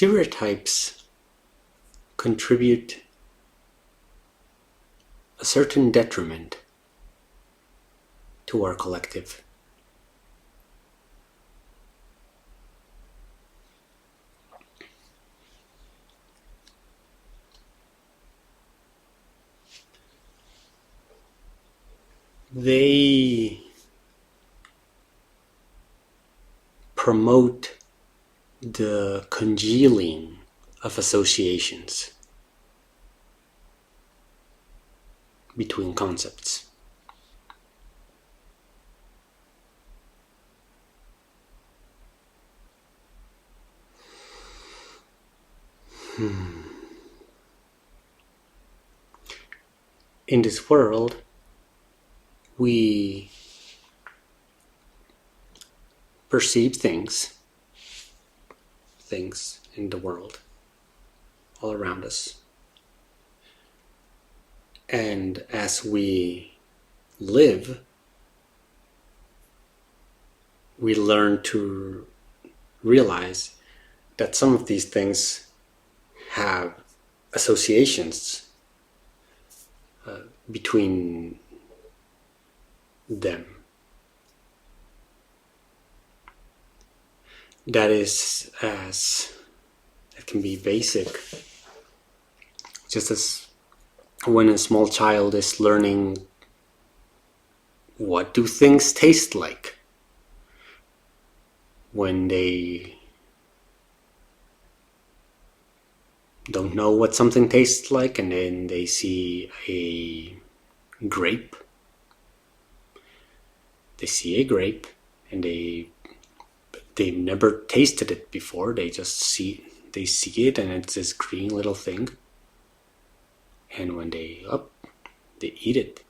stereotypes contribute a certain detriment to our collective. They promote the congealing of associations between concepts. In this world, we perceive things in the world all around us. And as we live, we learn to realize that some of these things have associations between them. That can be basic, just as when a small child is learning what do things taste like, when they don't know what something tastes like and then they see a grape. They see a grape and they've never tasted it before. They see it and it's this green little thing. And when they eat it.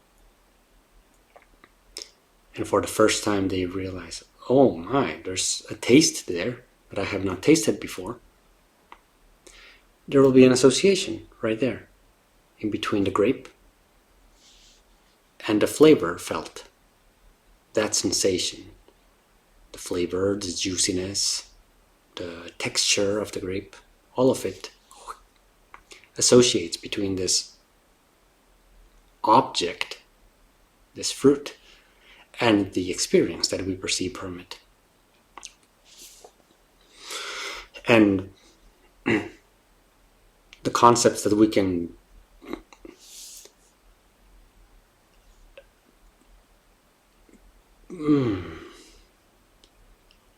And for the first time they realize, oh my, there's a taste there that I have not tasted before. There will be an association right there in between the grape and the flavor felt. That sensation, the flavor, the juiciness, the texture of the grape, all of it associates between this object, this fruit, and the experience that we perceive from it. And the concepts that we can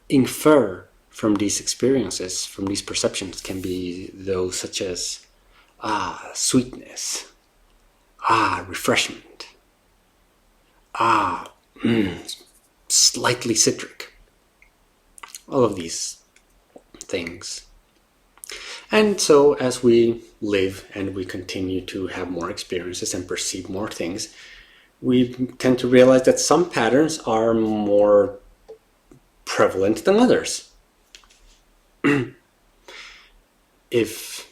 infer from these experiences, from these perceptions, can be those such as sweetness, refreshment, slightly citric, all of these things. And so as we live and we continue to have more experiences and perceive more things, we tend to realize that some patterns are more prevalent than others. If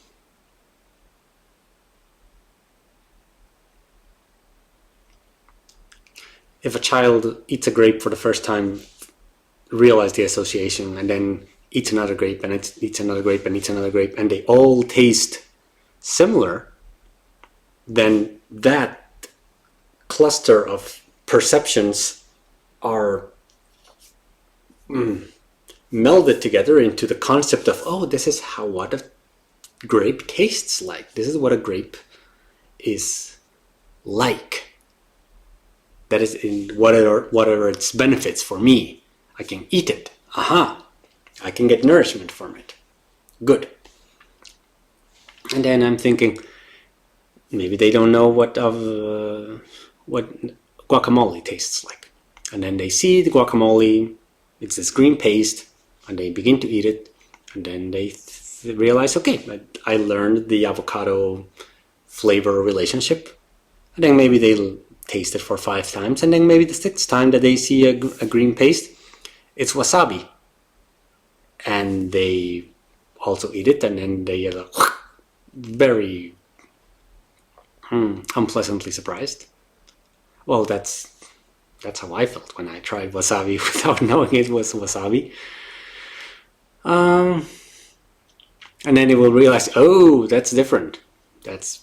a child eats a grape for the first time, realize the association, and then eats another grape, and eats another grape, and eats another grape, and they all taste similar, then that cluster of perceptions are melded together into the concept of, oh, this is what a grape tastes like. This is what a grape is like. That is in whatever its benefits for me. I can eat it. I can get nourishment from it. Good. And then I'm thinking, maybe they don't know what guacamole tastes like. And then they see the guacamole, it's this green paste, and they begin to eat it. And then they realize, okay, I learned the avocado flavor relationship. And then maybe they'll taste it for 5 times. And then maybe the 6th time that they see a green paste, it's wasabi. And they also eat it, and then they are very unpleasantly surprised. Well, that's how I felt when I tried wasabi without knowing it was wasabi. And then they will realize, oh, that's different. That's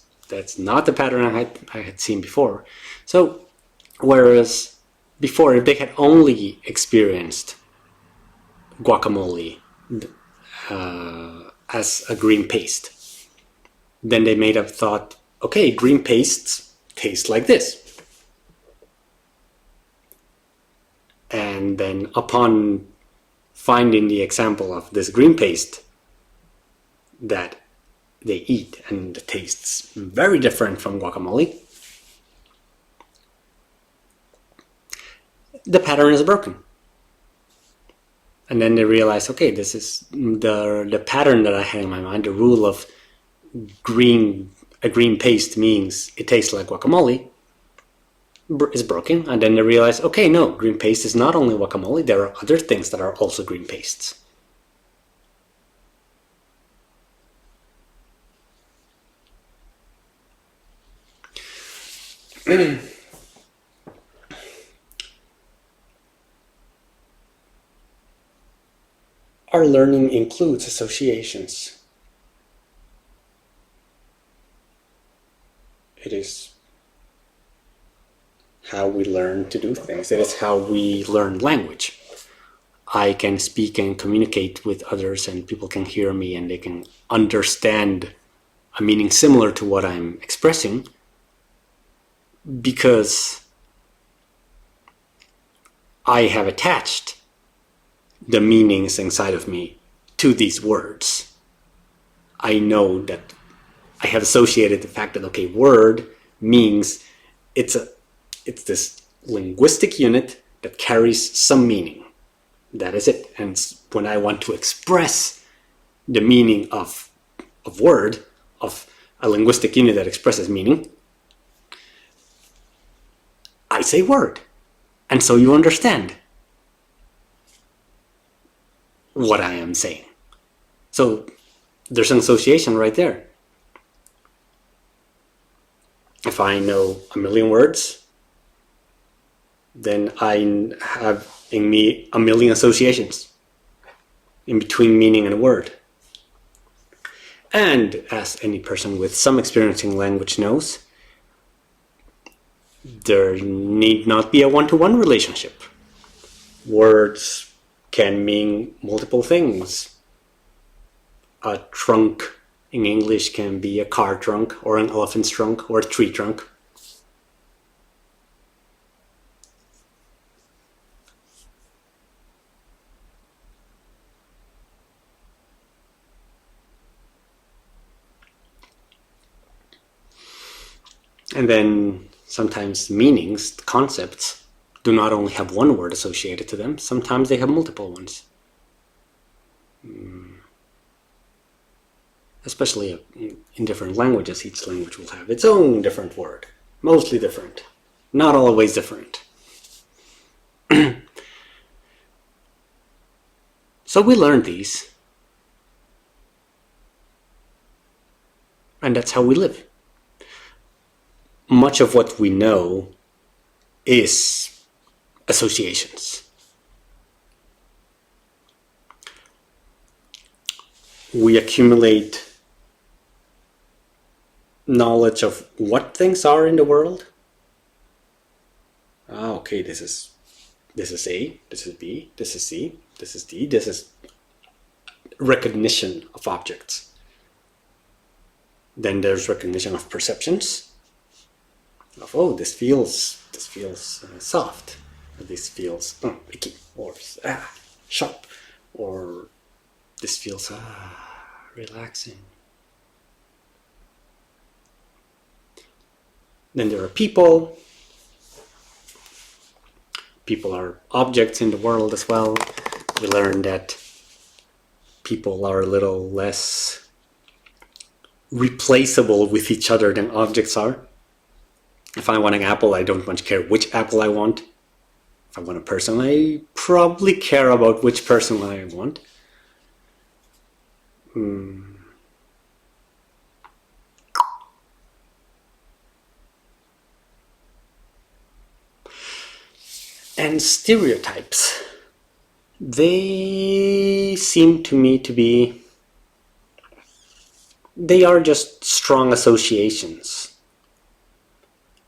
not the pattern I had seen before. So, whereas before, if they had only experienced guacamole as a green paste, then they may have thought, okay, green pastes taste like this. And then upon finding the example of this green paste that they eat and it tastes very different from guacamole, the pattern is broken. And then they realize, okay, this is the pattern that I had in my mind, the rule of a green paste means it tastes like guacamole, is broken. And then they realize, okay, no, green paste is not only guacamole, there are other things that are also green pastes. Our learning includes associations. It is how we learn to do things. It is how we learn language. I can speak and communicate with others, and people can hear me and they can understand a meaning similar to what I'm expressing, because I have attached the meanings inside of me to these words. I know that I have associated the fact that, okay, word means it's this linguistic unit that carries some meaning. That is it. And when I want to express the meaning of word, of a linguistic unit that expresses meaning, I say word. And so you understand what I am saying. So there's an association right there. If I know a million words, then I have in me a million associations in between meaning and word. And as any person with some experience in language knows, there need not be a one-to-one relationship. Words can mean multiple things. A trunk in English can be a car trunk, or an elephant's trunk, or a tree trunk. And then sometimes meanings, concepts, do not only have one word associated to them, sometimes they have multiple ones. Especially in different languages, each language will have its own different word. Mostly different. Not always different. So we learn these. And that's how we live. Much of what we know is associations. We accumulate knowledge of what things are in the world. Okay, this is A, this is B, this is C, this is D, this is recognition of objects. Then there's recognition of perceptions. Of, oh, this feels soft, or this feels icky, or sharp, or this feels relaxing. Then there are people. People are objects in the world as well. We learn that people are a little less replaceable with each other than objects are. If I want an apple, I don't much care which apple I want. If I want a person, I probably care about which person I want. And stereotypes. They seem to me to be they are just strong associations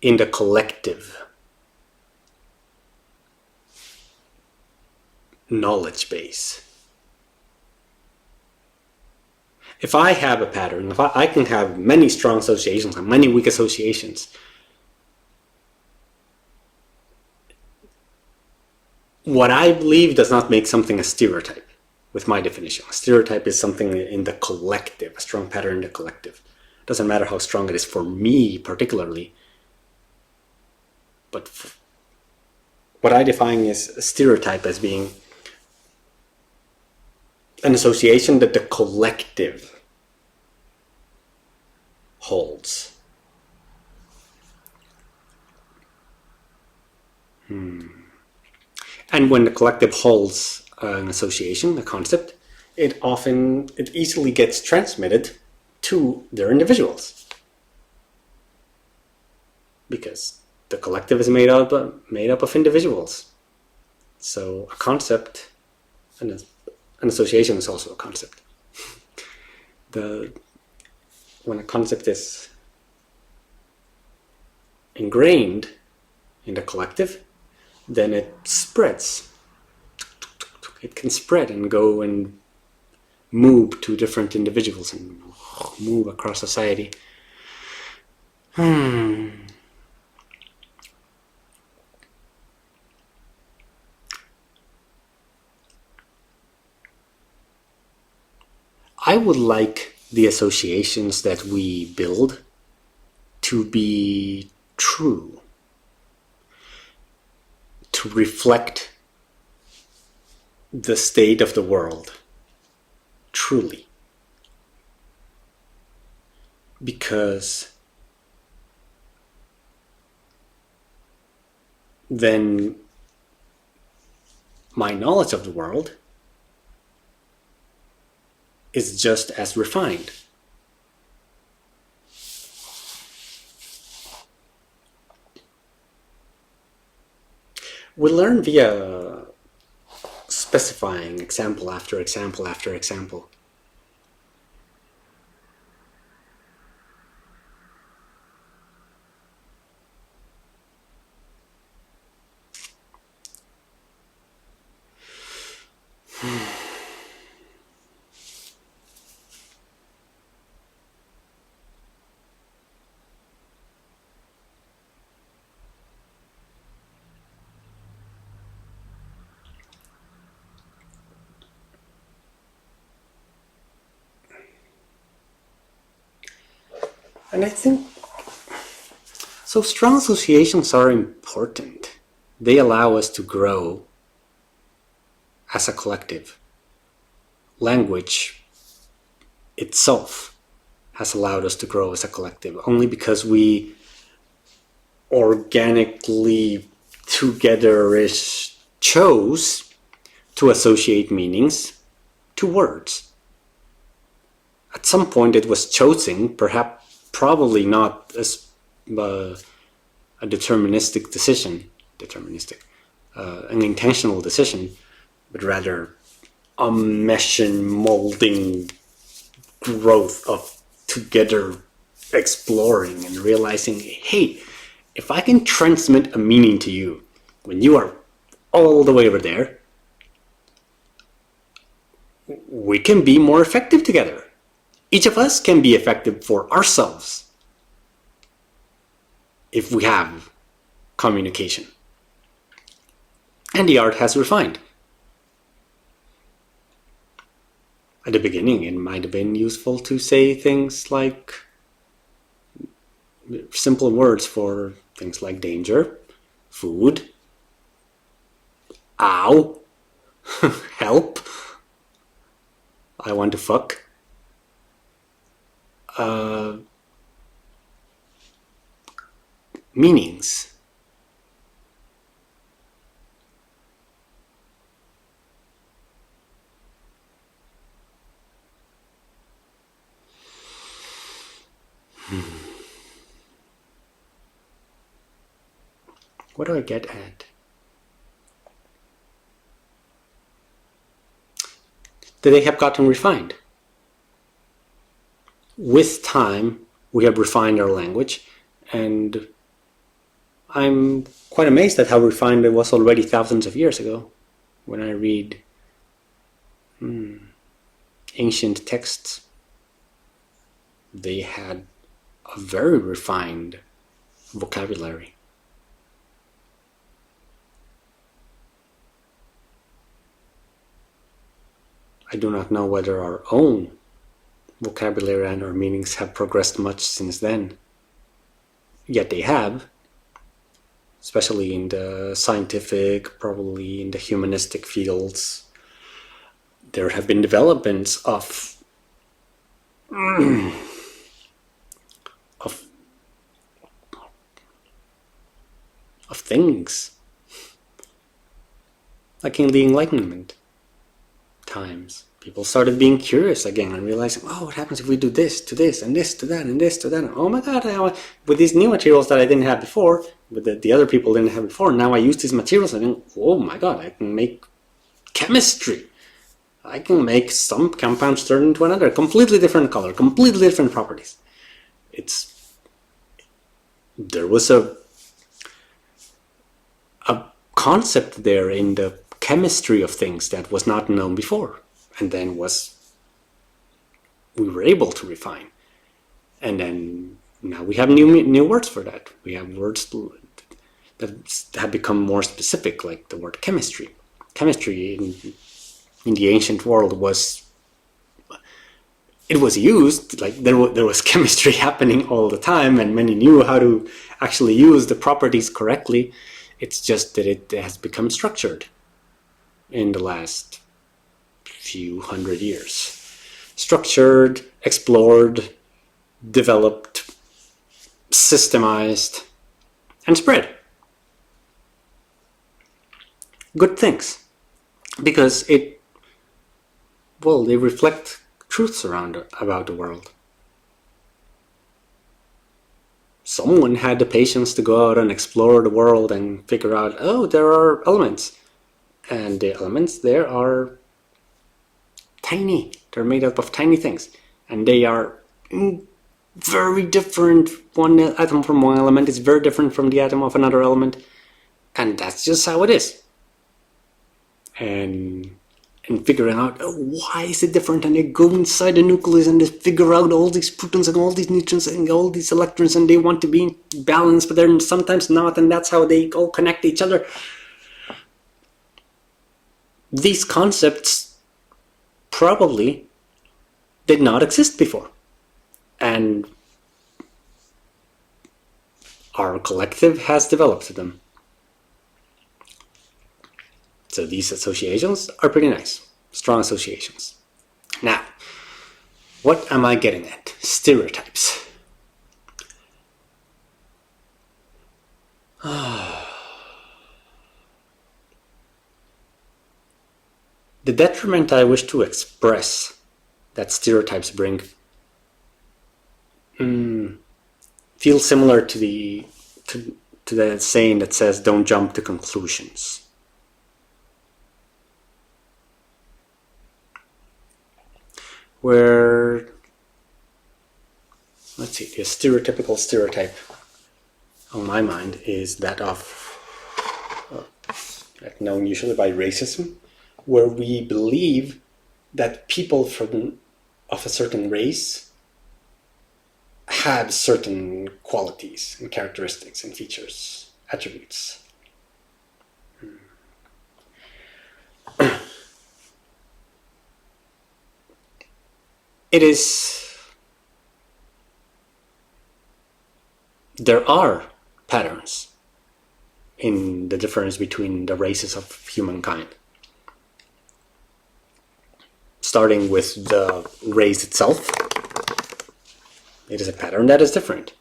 in the collective knowledge base. If I have a pattern, if I can have many strong associations and many weak associations, what I believe does not make something a stereotype, with my definition. A stereotype is something in the collective, a strong pattern in the collective. It doesn't matter how strong it is for me particularly, but what I define is a stereotype as being an association that the collective holds. And when the collective holds an association, a concept, it easily gets transmitted to their individuals, because the collective is made up of individuals. So a concept, an association is also a concept. When a concept is ingrained in the collective, then it spreads. It can spread and go and move to different individuals and move across society. I would like the associations that we build to be true, to reflect the state of the world truly. Because then my knowledge of the world is just as refined. We learn via specifying example after example after example. And I think, so strong associations are important. They allow us to grow as a collective. Language itself has allowed us to grow as a collective, only because we organically together-ish chose to associate meanings to words. At some point it was chosen, probably not as a deterministic decision, an intentional decision, but rather a meshing, molding growth of together exploring and realizing, hey, if I can transmit a meaning to you when you are all the way over there, we can be more effective together. Each of us can be effective for ourselves if we have communication. And the art has refined. At the beginning, it might have been useful to say things like simple words for things like danger, food, ow, help, I want to fuck. Meanings. What do I get at? That they have gotten refined. with time, we have refined our language, and I'm quite amazed at how refined it was already thousands of years ago. When I read ancient texts, they had a very refined vocabulary. I do not know whether our own vocabulary and our meanings have progressed much since then. Yet they have, especially in the scientific, probably in the humanistic fields. There have been developments of things, like in the Enlightenment times. People started being curious again and realizing, oh, what happens if we do this to this and this to that and this to that? And, oh my God, with these new materials that I didn't have before, with the other people didn't have before, now I use these materials and then, oh my God, I can make chemistry. I can make some compounds turn into another, completely different color, completely different properties. There was a concept there in the chemistry of things that was not known before, and then we were able to refine. And then now we have new words for that. We have words that have become more specific, like the word chemistry. Chemistry in the ancient world was used, like there was chemistry happening all the time, and many knew how to actually use the properties correctly. It's just that it has become structured in the last few hundred years. Structured, explored, developed, systemized, and spread. Good things. Because they reflect truths about the world. Someone had the patience to go out and explore the world and figure out, oh, there are elements. And the elements there are tiny. They're made up of tiny things. And they are very different. One atom from one element is very different from the atom of another element. And that's just how it is. And figuring out, oh, why is it different, and they go inside the nucleus and they figure out all these protons and all these neutrons and all these electrons, and they want to be in balance, but they're sometimes not, and that's how they all connect to each other. These concepts probably did not exist before, and our collective has developed them. So these associations are pretty nice. Strong associations. Now, what am I getting at? Stereotypes. The detriment I wish to express that stereotypes bring feels similar to the saying that says, don't jump to conclusions. Where, let's see, the stereotypical stereotype on my mind is that of, known usually by racism, where we believe that people of a certain race had certain qualities and characteristics and features, attributes. There are patterns in the difference between the races of humankind. Starting with the race itself, it is a pattern that is different.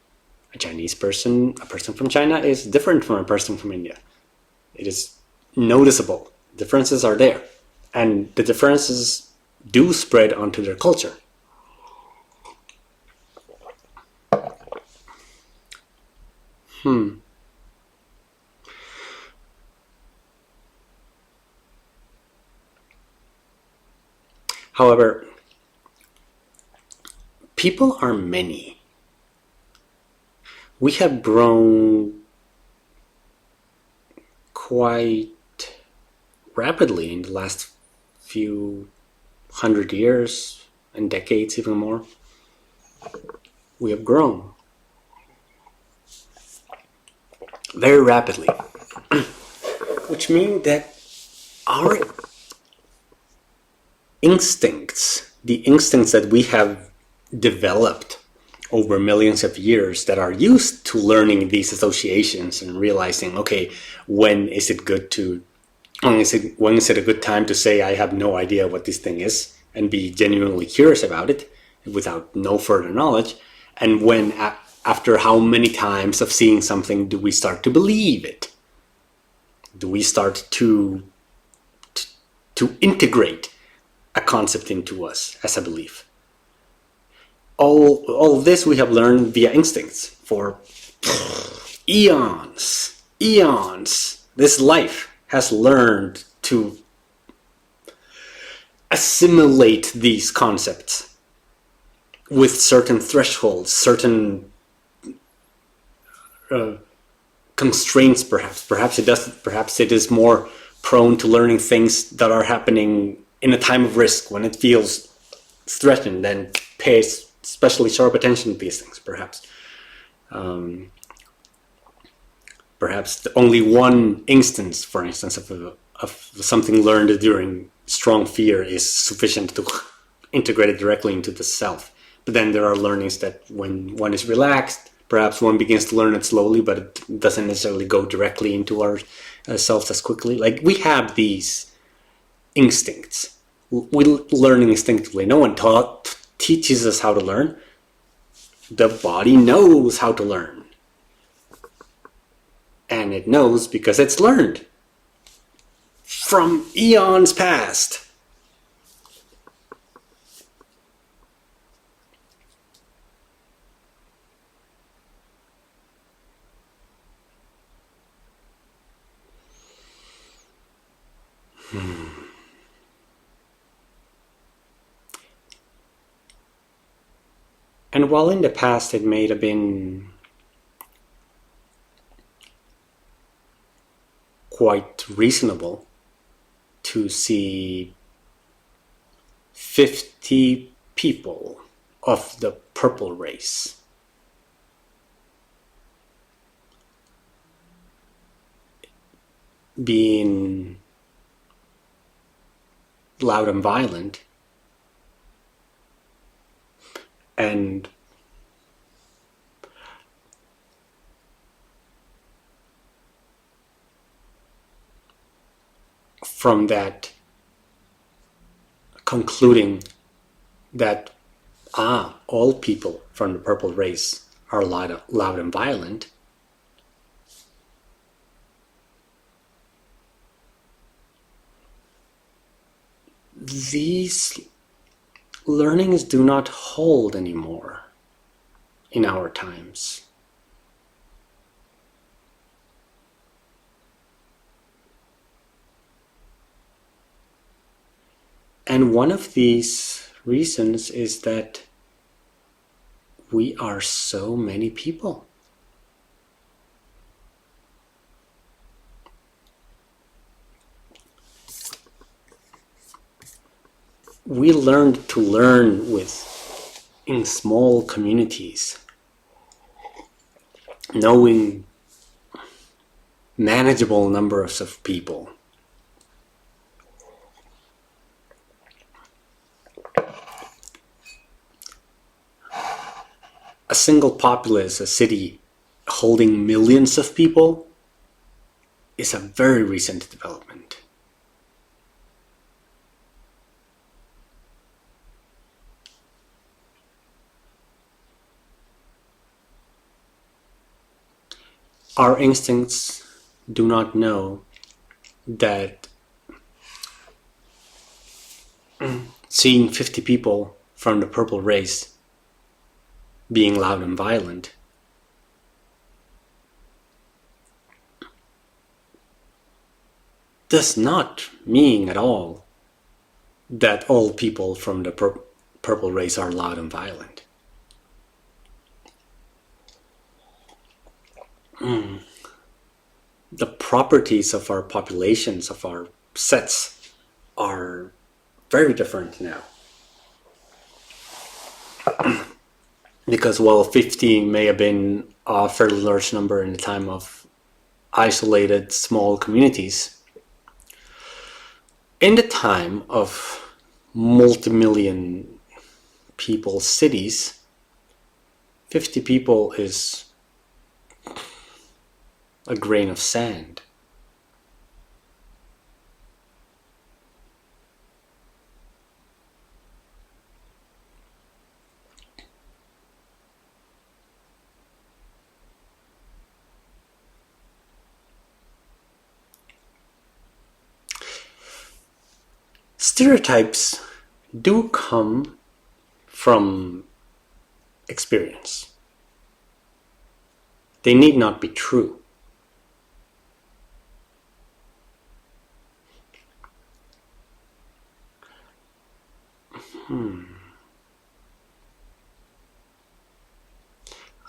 A person from China is different from a person from India. It is noticeable. Differences are there. And the differences do spread onto their culture. However, people are many. We have grown quite rapidly in the last few 100 years and decades, even more. We have grown very rapidly, which means that our instincts, the instincts that we have developed over millions of years that are used to learning these associations and realizing, okay, when is it a good time to say I have no idea what this thing is and be genuinely curious about it without no further knowledge, and when after how many times of seeing something do we start to believe it? Do we start to integrate a concept into us as a belief? All of this we have learned via instincts for eons. This life has learned to assimilate these concepts with certain thresholds, certain constraints, perhaps. Perhaps it is more prone to learning things that are happening in a time of risk when it feels threatened, and pays especially sharp attention to these things, perhaps. Perhaps only one instance, for instance, of something learned during strong fear is sufficient to integrate it directly into the self. But then there are learnings that when one is relaxed, perhaps one begins to learn it slowly, but it doesn't necessarily go directly into our selves as quickly. Like, we have these instincts. We learn instinctively. No one teaches us how to learn. The body knows how to learn. And it knows because it's learned from eons past. And while in the past it may have been quite reasonable to see 50 people of the purple race being loud and violent, and from that concluding that all people from the purple race are loud and violent, these learnings do not hold anymore in our times. And one of these reasons is that we are so many people. We learned to learn in small communities, knowing manageable numbers of people. A single populace, a city holding millions of people, is a very recent development. Our instincts do not know that seeing 50 people from the purple race being loud and violent does not mean at all that all people from the purple race are loud and violent. the properties of our populations, of our sets, are very different now. Because while 50 may have been a fairly large number in the time of isolated small communities, in the time of multi-million people cities, 50 people is a grain of sand. Stereotypes do come from experience. They need not be true.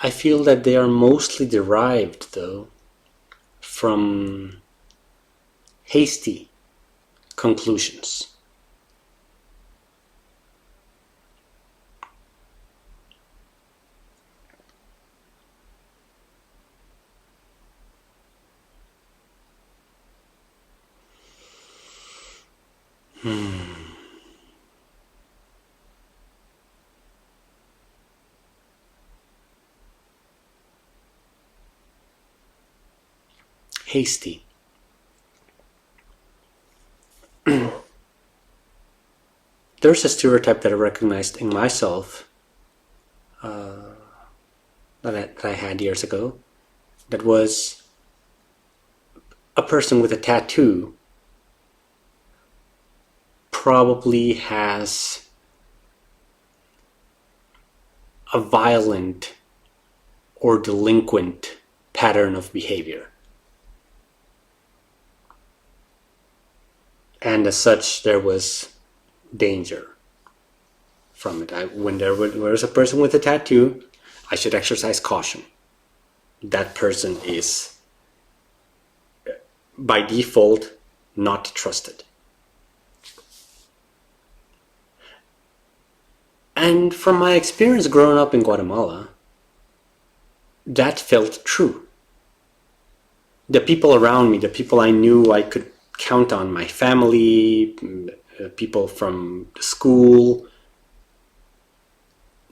I feel that they are mostly derived, though, from hasty conclusions. Hasty. There's a stereotype that I recognized in myself that I had years ago, that was a person with a tattoo probably has a violent or delinquent pattern of behavior. And as such, there was danger from it. When there was a person with a tattoo, I should exercise caution. That person is, by default, not trusted. And from my experience growing up in Guatemala, that felt true. The people around me, the people I knew I could count on, my family, people from the school,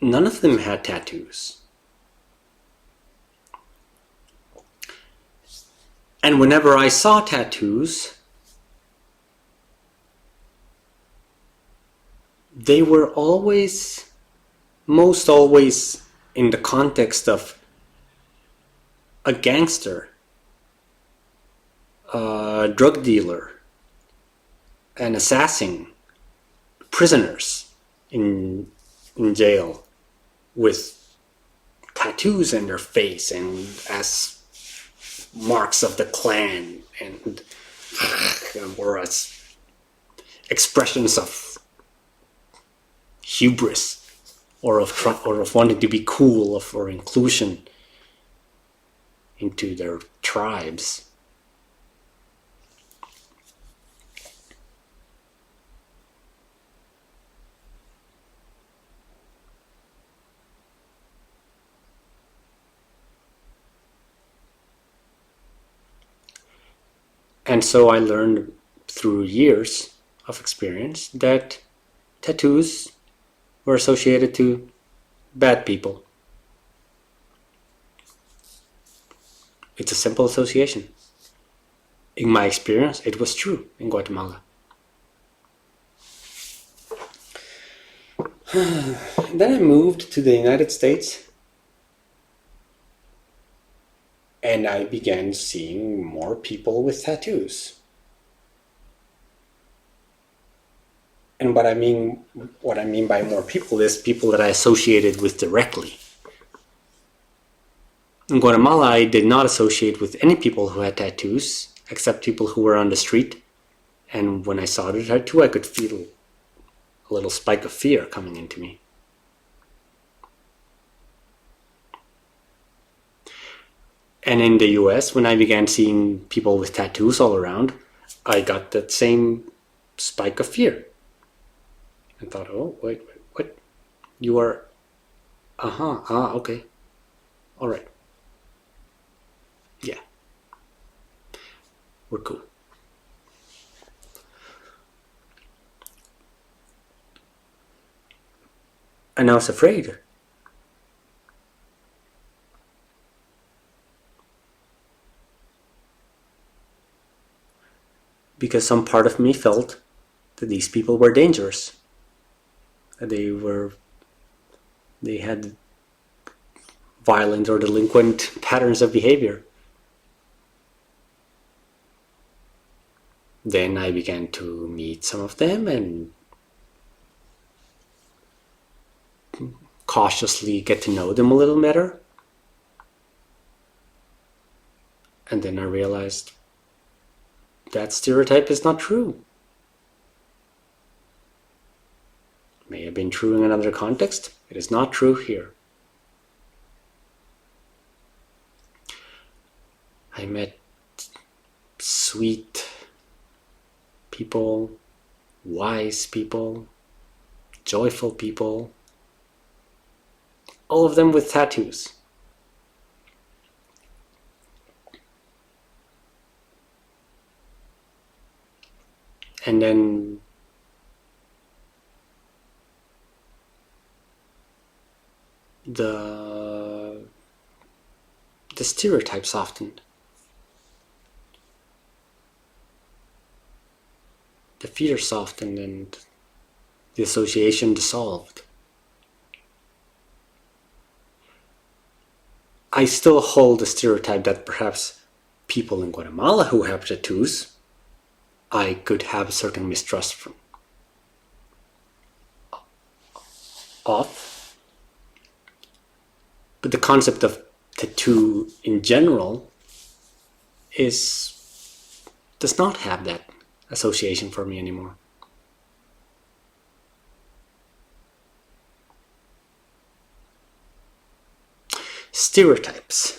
none of them had tattoos. And whenever I saw tattoos, they were most always in the context of a gangster, a drug dealer, an assassin, prisoners in jail with tattoos in their face and as marks of the clan, and or as expressions of hubris or of wanting to be cool, or inclusion into their tribes. And so I learned through years of experience that tattoos were associated to bad people. It's a simple association. In my experience, it was true in Guatemala. Then I moved to the United States, and I began seeing more people with tattoos. And what I mean by more people is people that I associated with directly. In Guatemala, I did not associate with any people who had tattoos, except people who were on the street. And when I saw the tattoo, I could feel a little spike of fear coming into me. And in the US, when I began seeing people with tattoos all around, I got that same spike of fear. I thought, oh, wait, what? You are, okay, all right. Yeah, we're cool. And I was afraid. Because some part of me felt that these people were dangerous. That they had violent or delinquent patterns of behavior. Then I began to meet some of them and cautiously get to know them a little better. And then I realized that stereotype is not true. It may have been true in another context. It is not true here. I met sweet people, wise people, joyful people, all of them with tattoos. And then the stereotypes softened. The fear softened and the association dissolved. I still hold the stereotype that perhaps people in Guatemala who have tattoos, I could have a certain mistrust of. But the concept of tattoo in general does not have that association for me anymore. Stereotypes.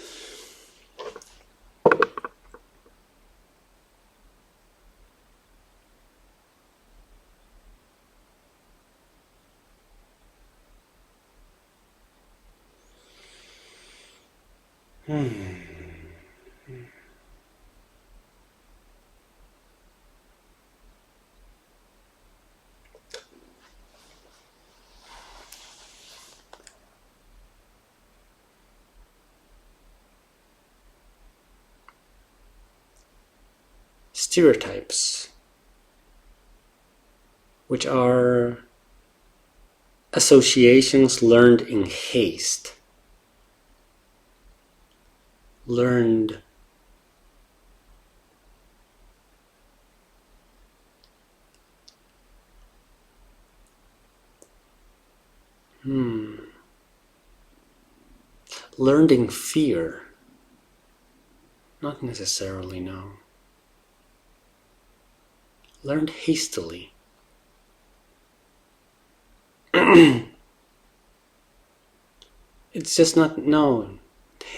Stereotypes, which are associations learned in haste, learned learned in fear. Not necessarily, no. Learned hastily. It's just not, no.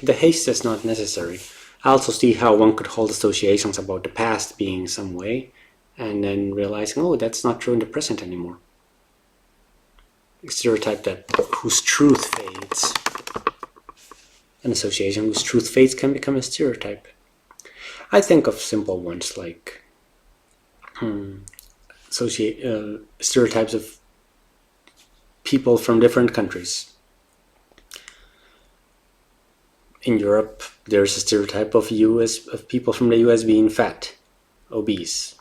The haste is not necessary. I also see how one could hold associations about the past being some way and then realizing, oh, that's not true in the present anymore. A stereotype that whose truth fades. An association whose truth fades can become a stereotype. I think of simple ones like stereotypes of people from different countries. In Europe, there's a stereotype of people from the US being fat, obese,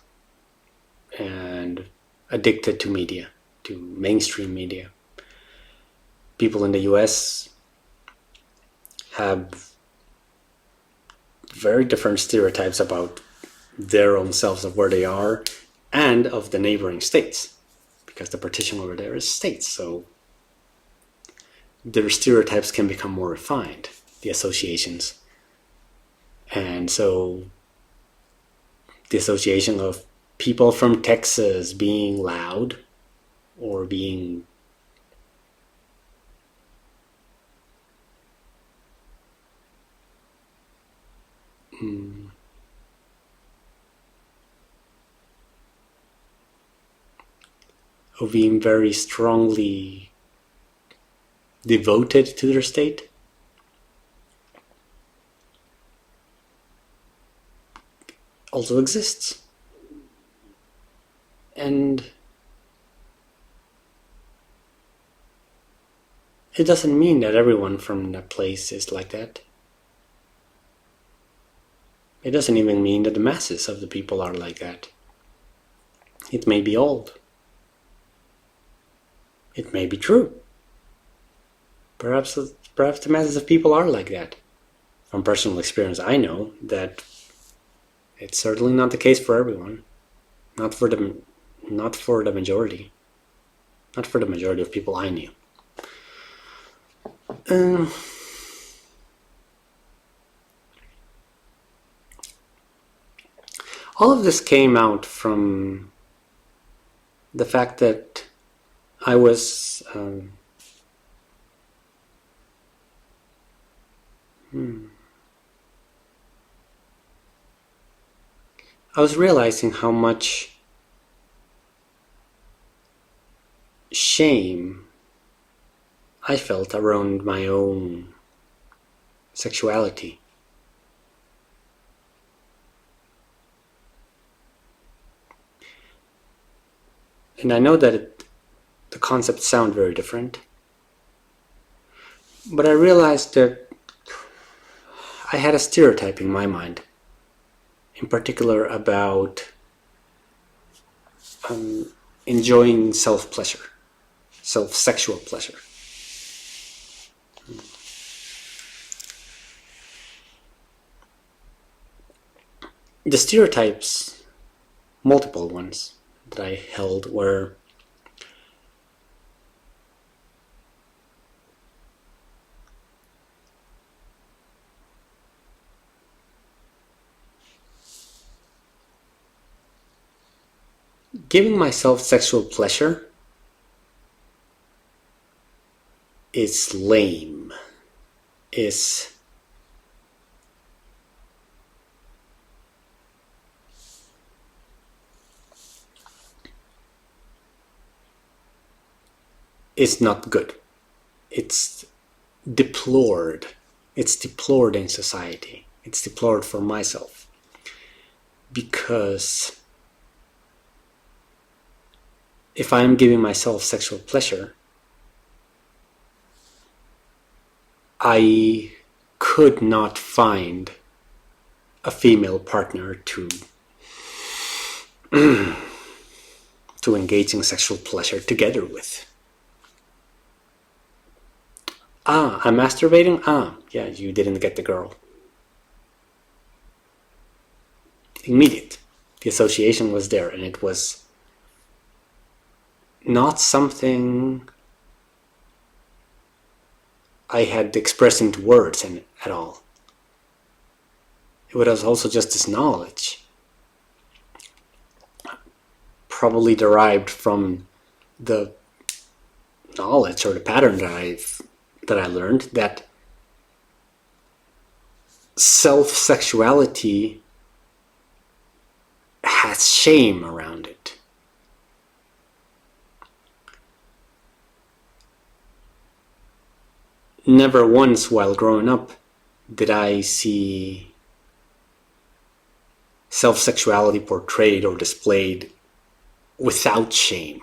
and addicted to media, to mainstream media. People in the US have very different stereotypes about their own selves, of where they are, and of the neighboring states, because the partition over there is states, so their stereotypes can become more refined, the associations. And so the association of people from Texas being loud or being of being very strongly devoted to their state. Also exists. And it doesn't mean that everyone from that place is like that. It doesn't even mean that the masses of the people are like that. It may be old. It may be true. Perhaps the masses of people are like that. From personal experience, I know that it's certainly not the case for everyone. Not for the majority. Not for the majority of people I knew. All of this came out from the fact that I was realizing how much shame I felt around my own sexuality. And I know that the concepts sound very different, but I realized that I had a stereotype in my mind, in particular about enjoying self-pleasure, self-sexual pleasure. The stereotypes, multiple ones that I held, were giving myself sexual pleasure is lame, is not good. It's deplored. It's deplored in society. It's deplored for myself. Because if I'm giving myself sexual pleasure, I could not find a female partner to engage in sexual pleasure together with. I'm masturbating? Yeah, you didn't get the girl. Immediate. The association was there, and it was not something I had expressed into words at all. It was also just this knowledge, probably derived from the knowledge or the pattern that I learned, that self-sexuality has shame around it. Never once while growing up did I see self-sexuality portrayed or displayed without shame,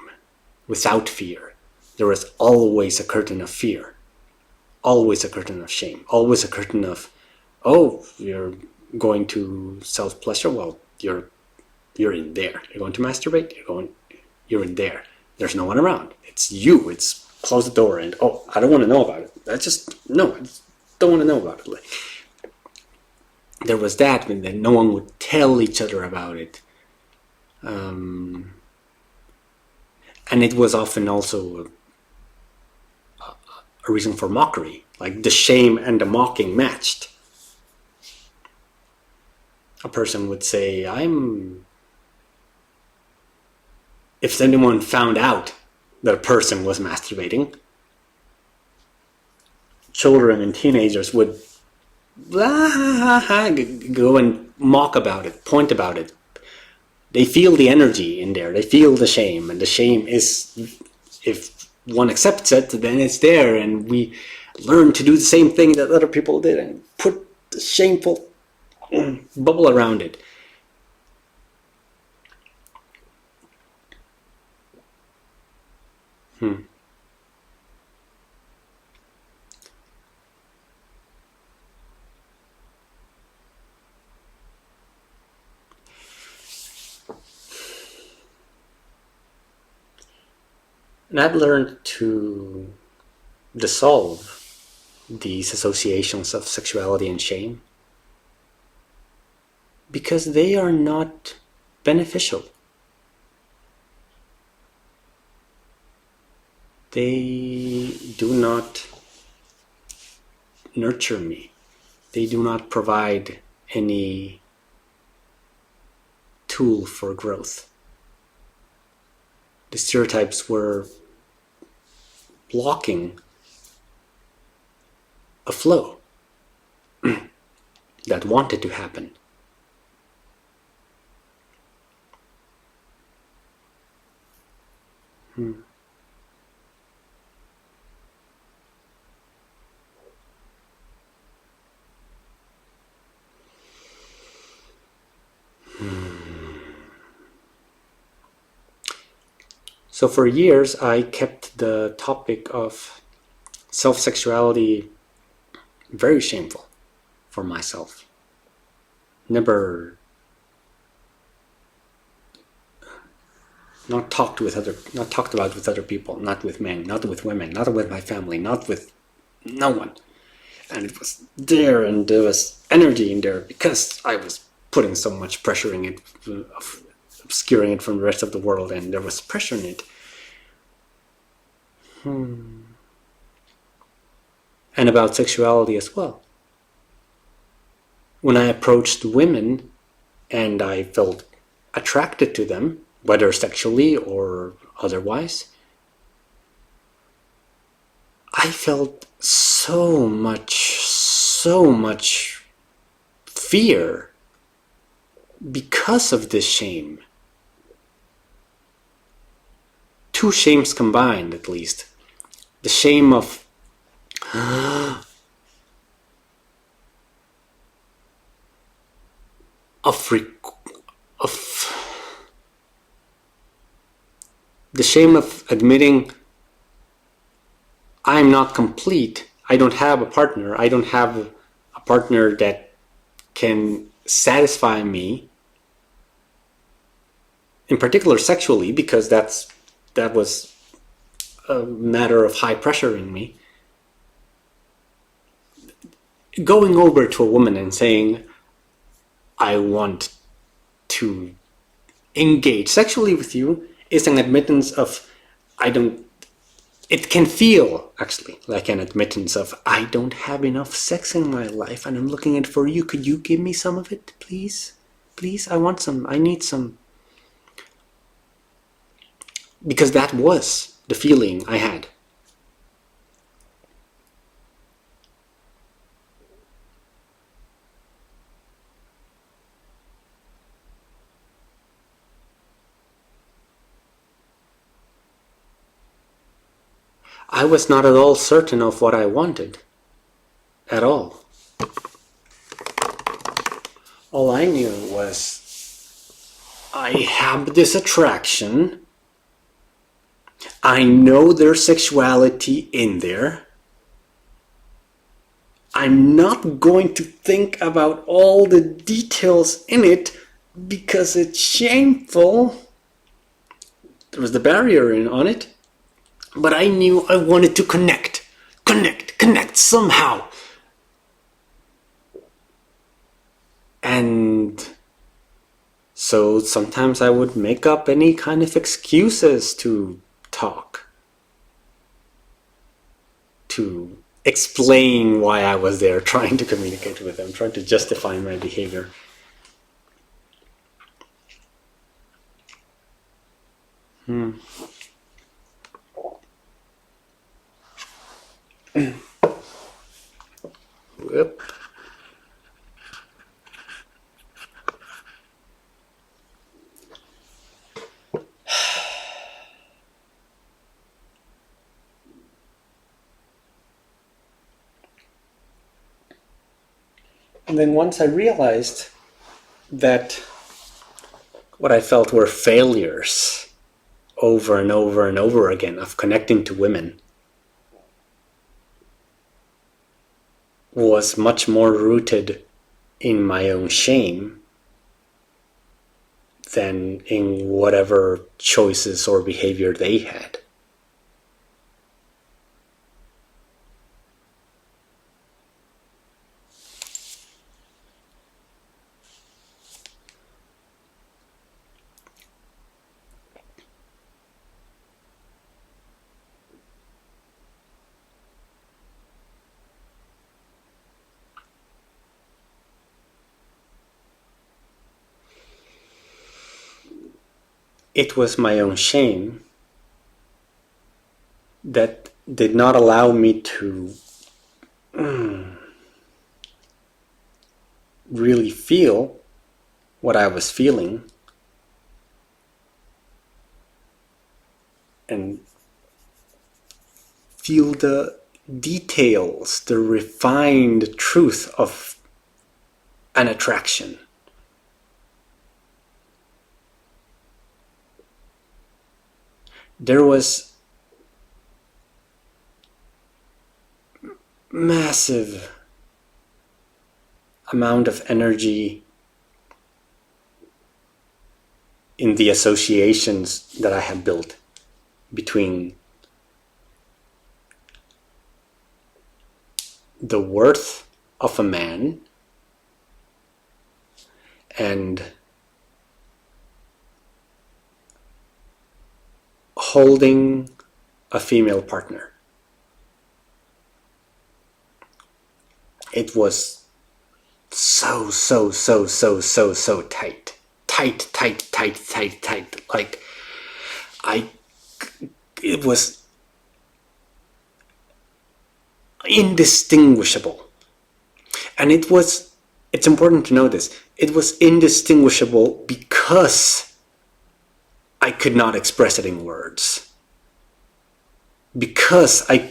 without fear. There was always a curtain of fear. Always a curtain of shame, always a curtain of, oh, you're going to self-pleasure, well, you're in there. You're going to masturbate, you're in there. There's no one around. It's you. It's close the door and, oh, I don't want to know about it. I just don't want to know about it. Like, there was that, and then no one would tell each other about it. And it was often also a reason for mockery, like the shame and the mocking matched. A person would say, if anyone found out that a person was masturbating, children and teenagers would go and mock about it, point about it. They feel the energy in there. They feel the shame, and the shame is, if one accepts it, then it's there, and we learn to do the same thing that other people did and put the shameful bubble around it. And I've learned to dissolve these associations of sexuality and shame because they are not beneficial. They do not nurture me. They do not provide any tool for growth. The stereotypes were blocking a flow that wanted to happen. So for years, I kept the topic of self-sexuality very shameful for myself. Never not talked about with other people, not with men, not with women, not with my family, not with no one. And it was there, and there was energy in there because I was putting so much pressure in it, obscuring it from the rest of the world, and there was pressure in it. And about sexuality as well. When I approached women and I felt attracted to them, whether sexually or otherwise, I felt so much fear because of this shame. Two shames combined, at least. The shame of the shame of admitting I'm not complete. I don't have a partner. I don't have a partner that can satisfy me, in particular sexually, because that was a matter of high pressure in me. Going over to a woman and saying, I want to engage sexually with you is an admittance of it can feel actually like an admittance of I don't have enough sex in my life and I'm looking it for you. Could you give me some of it, please? Please, I want some. I need some. Because that was the feeling I had. I was not at all certain of what I wanted. At all. All I knew was I have this attraction. I know there's sexuality in there. I'm not going to think about all the details in it because it's shameful. There was the barrier on it. But I knew I wanted to connect somehow. And so sometimes I would make up any kind of excuses to talk, to explain why I was there, trying to communicate with them, trying to justify my behavior. Yep. And then once I realized that what I felt were failures over and over and over again of connecting to women was much more rooted in my own shame than in whatever choices or behavior they had. It was my own shame that did not allow me to really feel what I was feeling and feel the details, the refined truth of an attraction. There was massive amount of energy in the associations that I had built between the worth of a man and holding a female partner. It was so tight. Like, it was indistinguishable. And it's important to know this, it was indistinguishable because I could not express it in words. Because I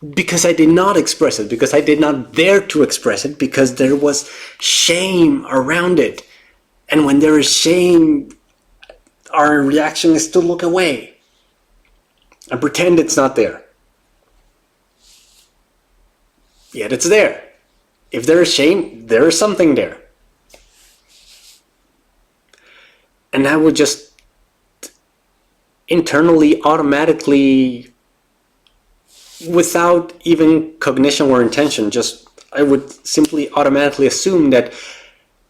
did not express it, because I did not dare to express it, because there was shame around it. And when there is shame, our reaction is to look away and pretend it's not there. Yet it's there. If there is shame, there is something there. And I would just internally, automatically, without even cognition or intention, I would simply automatically assume that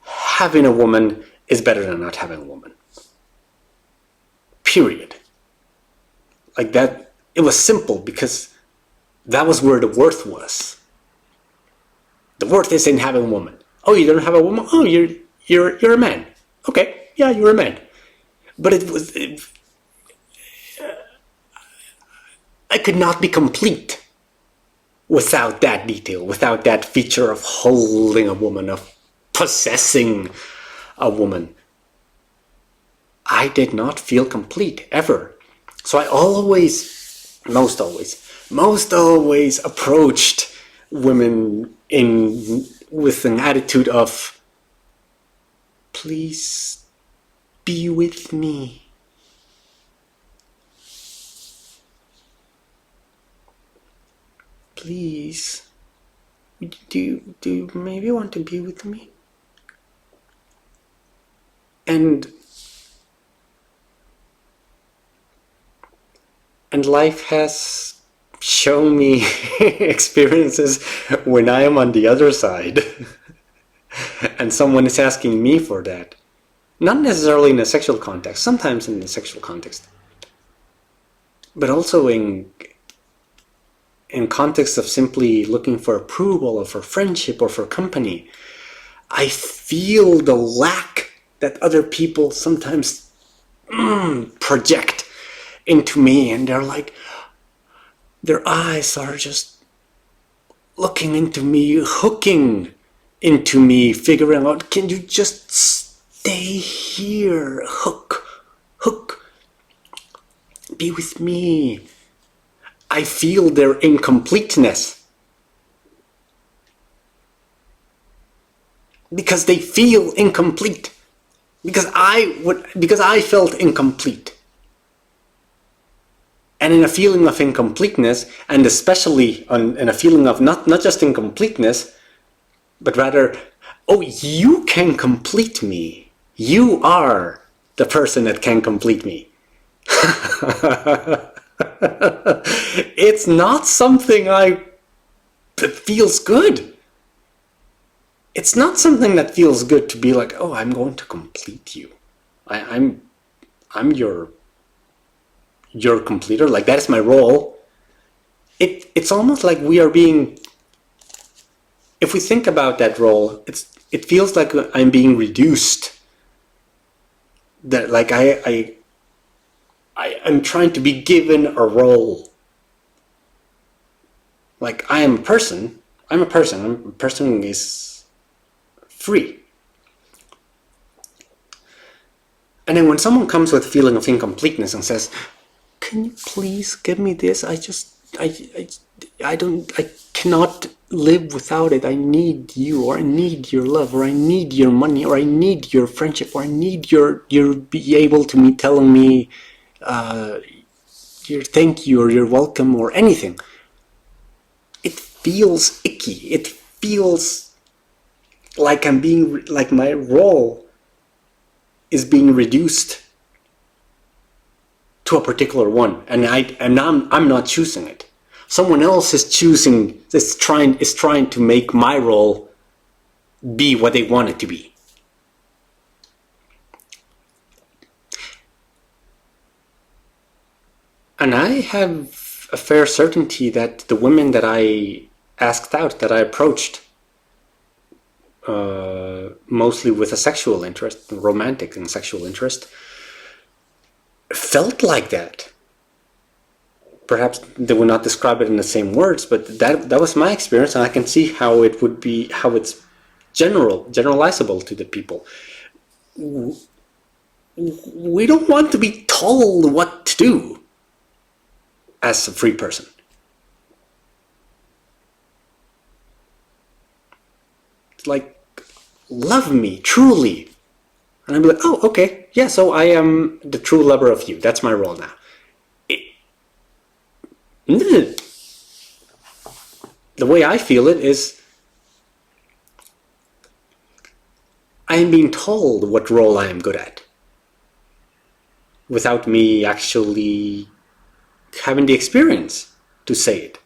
having a woman is better than not having a woman. Period. Like that, it was simple because that was where the worth was. The worth is in having a woman. Oh, you don't have a woman? Oh, you're a man. Okay, yeah, you're a man. But I could not be complete without that detail, without that feature of holding a woman, of possessing a woman. I did not feel complete, ever. So I most always approached women with an attitude of, please be with me. Please, do you maybe want to be with me? And life has shown me experiences when I am on the other side and someone is asking me for that. Not necessarily in a sexual context, sometimes in a sexual context, but also in context of simply looking for approval or for friendship or for company. I feel the lack that other people sometimes project into me, and they're like, their eyes are just looking into me, hooking into me, figuring out, can you just stay here, hook, be with me. I feel their incompleteness. because they feel incomplete. Because I felt incomplete. And in a feeling of incompleteness, and especially in a feeling of not just incompleteness, but rather, oh, you can complete me. You are the person that can complete me. It's not something that feels good. It's not something that feels good to be like, oh, I'm going to complete you. I'm your completer. Like, that is my role. It's almost like we are being. If we think about that role, it feels like I'm being reduced. That like I'm trying to be given a role. Like, I am a person. I'm a person. A person is free. And then when someone comes with a feeling of incompleteness and says, "Can you please give me this? I cannot live without it. I need you, or I need your love, or I need your money, or I need your friendship, or I need your be able to me telling me your thank you or you're welcome or anything." It feels icky. It feels like like my role is being reduced to a particular one, and I'm not choosing it. Someone else is choosing. Is trying to make my role be what they want it to be. And I have a fair certainty that the women that I asked out, that I approached, mostly with a sexual interest, romantic and sexual interest, felt like that. Perhaps they would not describe it in the same words, but that was my experience, and I can see how it would be, how it's generalizable to the people. We don't want to be told what to do as a free person. It's like, love me truly. And I'd be like, oh, okay, yeah, so I am the true lover of you. That's my role now. The way I feel it is, I am being told what role I am good at, without me actually having the experience to say it.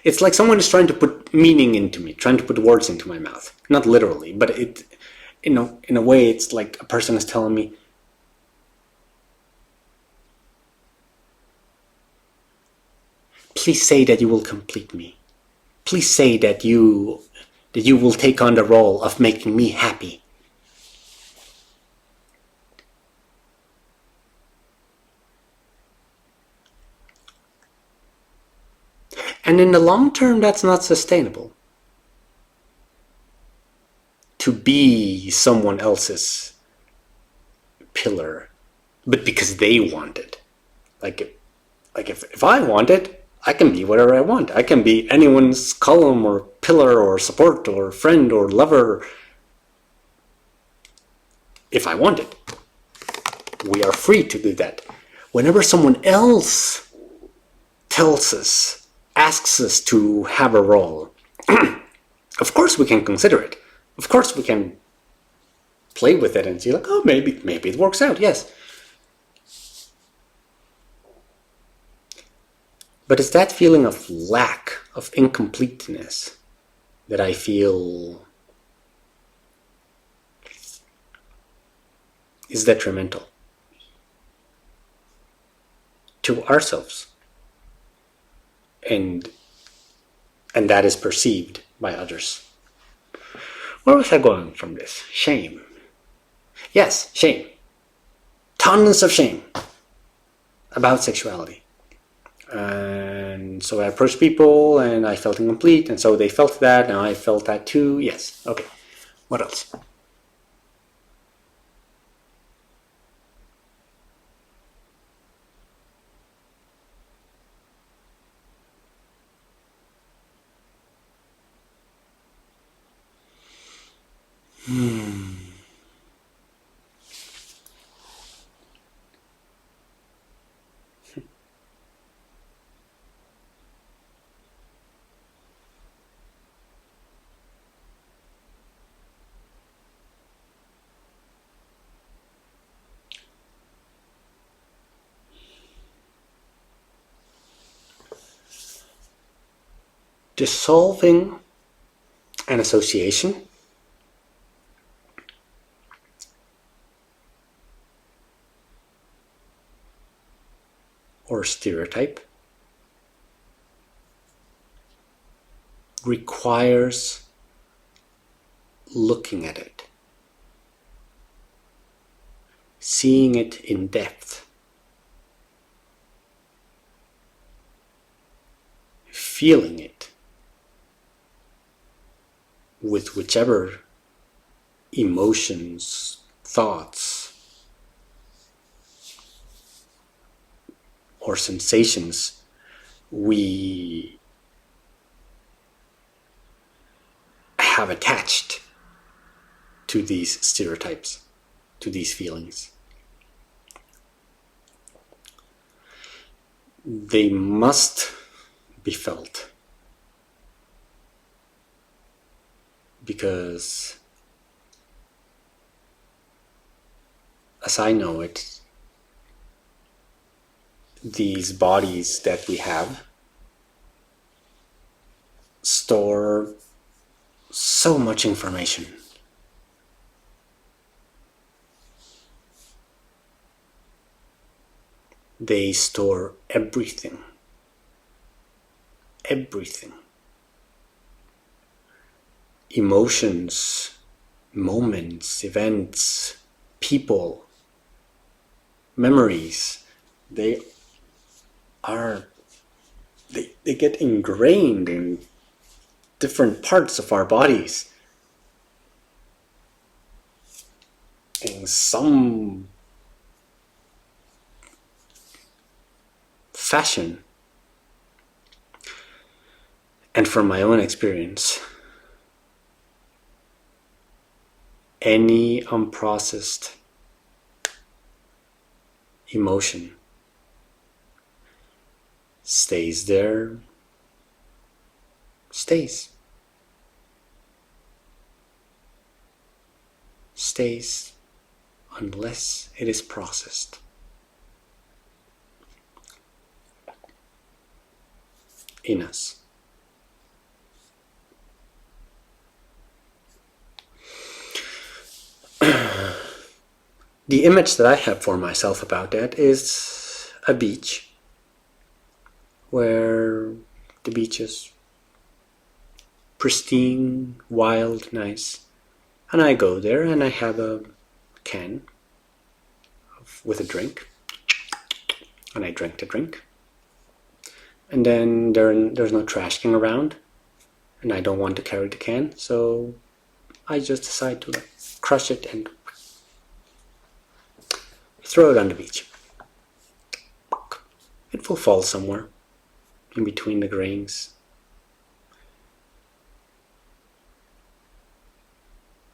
It's like someone is trying to put meaning into me, trying to put words into my mouth. Not literally, but in a way, it's like a person is telling me, please say that you will complete me. Please say that you will take on the role of making me happy. And in the long term, that's not sustainable. To be someone else's pillar, but because they want it. Like if I want it, I can be whatever I want. I can be anyone's column or pillar or support or friend or lover if I want it. We are free to do that. Whenever someone else tells us, asks us to have a role, of course we can consider it. Of course we can play with it and see, like, oh, maybe it works out, yes. But it's that feeling of lack, of incompleteness, that I feel is detrimental to ourselves. And that is perceived by others. Where was I going from this? Shame. Yes, shame. Tons of shame about sexuality. And so I approached people and I felt incomplete, and so they felt that, and I felt that too. Yes, okay. What else? dissolving an association or stereotype requires looking at it, seeing it in depth, feeling it with whichever emotions, thoughts, or sensations we have attached to these stereotypes, to these feelings. They must be felt, because as I know it, these bodies that we have store so much information. They store everything. Everything. Emotions, moments, events, people, memories. They get ingrained in different parts of our bodies in some fashion. And from my own experience, any unprocessed emotion stays there, stays unless it is processed in us. The image that I have for myself about that is a beach, where the beach is pristine, wild, nice, and I go there and I have a can with a drink, and I drink the drink, and then there's no trash can around, and I don't want to carry the can, so I just decide to crush it and throw it on the beach. It will fall somewhere in between the grains.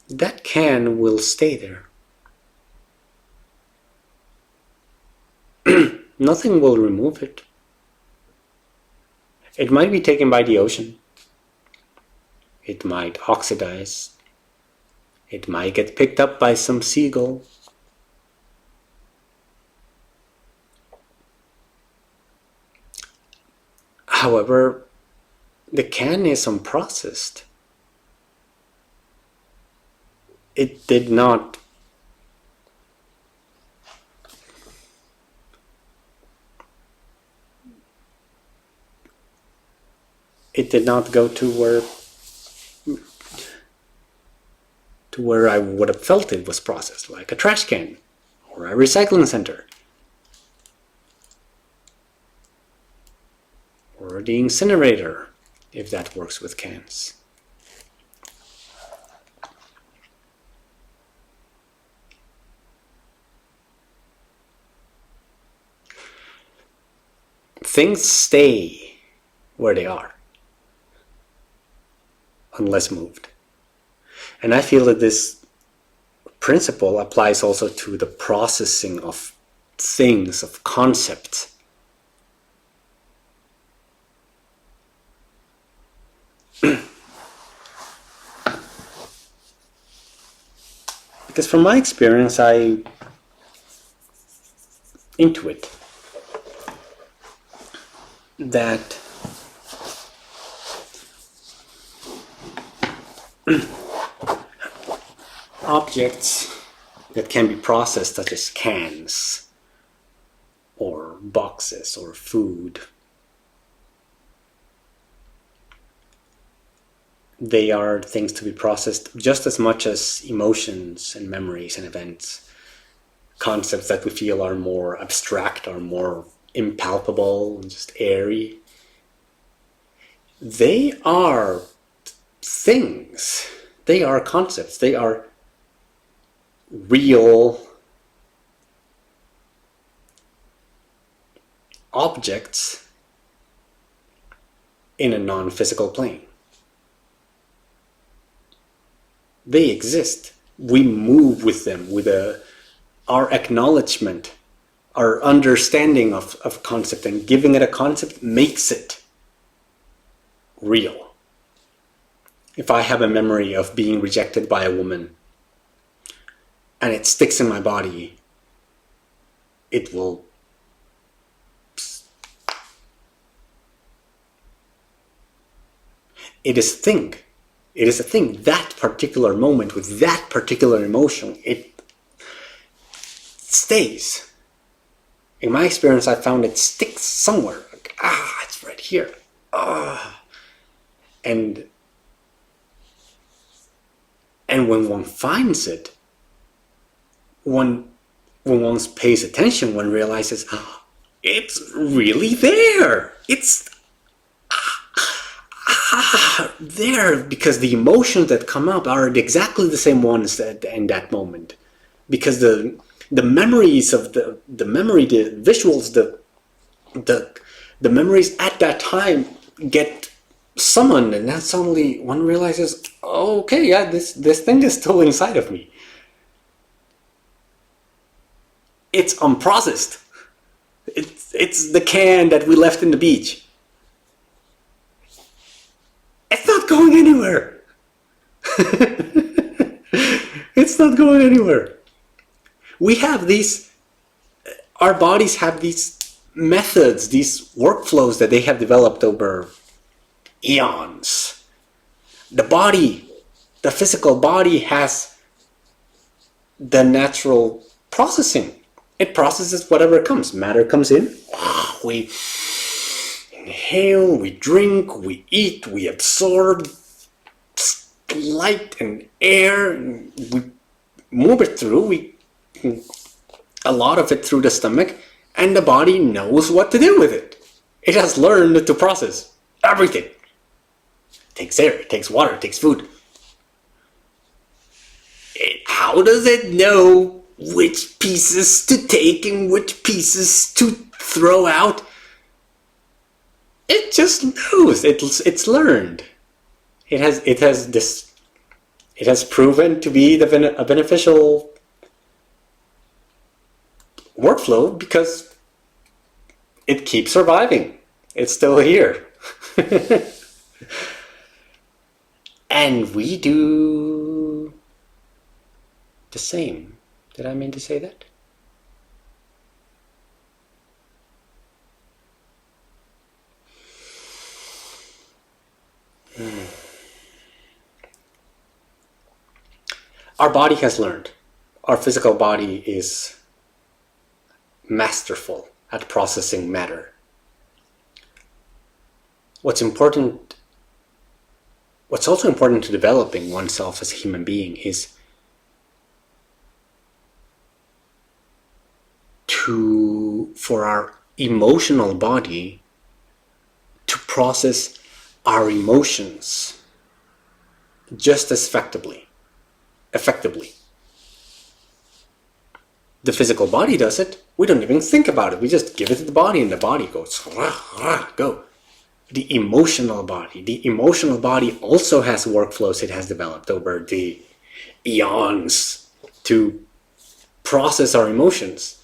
That can will stay there. Nothing will remove it. It might be taken by the ocean. It might oxidize. It might get picked up by some seagull. However, the can is unprocessed. It did not go to where I would have felt it was processed, like a trash can or a recycling center or the incinerator, if that works with cans. Things stay where they are unless moved. And I feel that this principle applies also to the processing of things, of concepts. Because from my experience, I intuit that Objects that can be processed, such as cans or boxes or food, they are things to be processed just as much as emotions and memories and events. Concepts that we feel are more abstract, are more impalpable and just airy. They are things. They are concepts. They are real objects in a non-physical plane. They exist. We move with them, with our acknowledgement, our understanding of concept, and giving it a concept makes it real. If I have a memory of being rejected by a woman and it sticks in my body, it will it is a thing. It is a thing. That particular moment with that particular emotion, it stays. In my experience, I found it sticks somewhere. Like, it's right here. And when one finds it, when one pays attention, one realizes, it's really there. It's there, because the emotions that come up are exactly the same ones that in that moment, because the memories of the memory, the visuals, the memories at that time get summoned, and then suddenly one realizes, oh, okay, yeah, this thing is still inside of me. It's unprocessed. It's the can that we left in the beach. It's not going anywhere. It's not going anywhere. We have these, our bodies have these methods, these workflows that they have developed over eons. The body, the physical body, has the natural processing. It processes whatever comes. Matter comes in, we inhale, we drink, we eat, we absorb light and air, and we move it through, a lot of it through the stomach, and the body knows what to do with it. It has learned to process everything. It takes air, it takes water, it takes food. How does it know which pieces to take and which pieces to throw out? It just knows. It's learned. It has proven to be a beneficial workflow because it keeps surviving. It's still here. And we do the same. Did I mean to say that? Our body has learned. Our physical body is masterful at processing matter. What's also important to developing oneself as a human being is for our emotional body to process our emotions just as effectively. The physical body does it. We don't even think about it. We just give it to the body and the body goes, go. The emotional body also has workflows it has developed over the eons to process our emotions.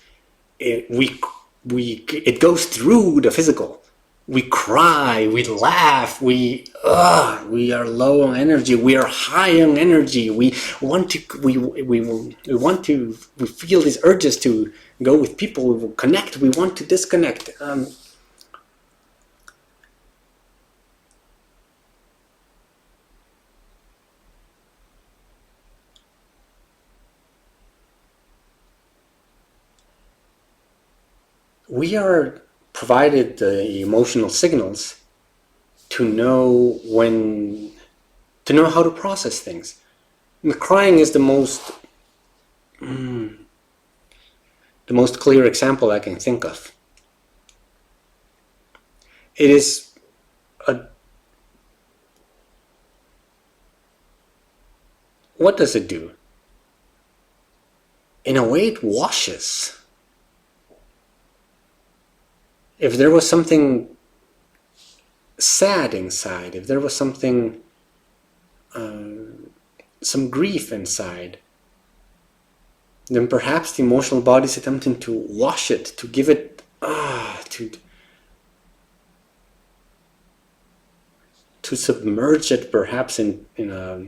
It goes through the physical. We cry, we laugh, we are low on energy, we are high on energy. We feel these urges to go with people, we will connect, we want to disconnect. we are provided the emotional signals to know how to process things. And crying is the most clear example I can think of. It is what does it do? In a way, it washes. If there was something sad inside, if there was something, some grief inside, then perhaps the emotional body is attempting to wash it, to give it, to submerge it perhaps in a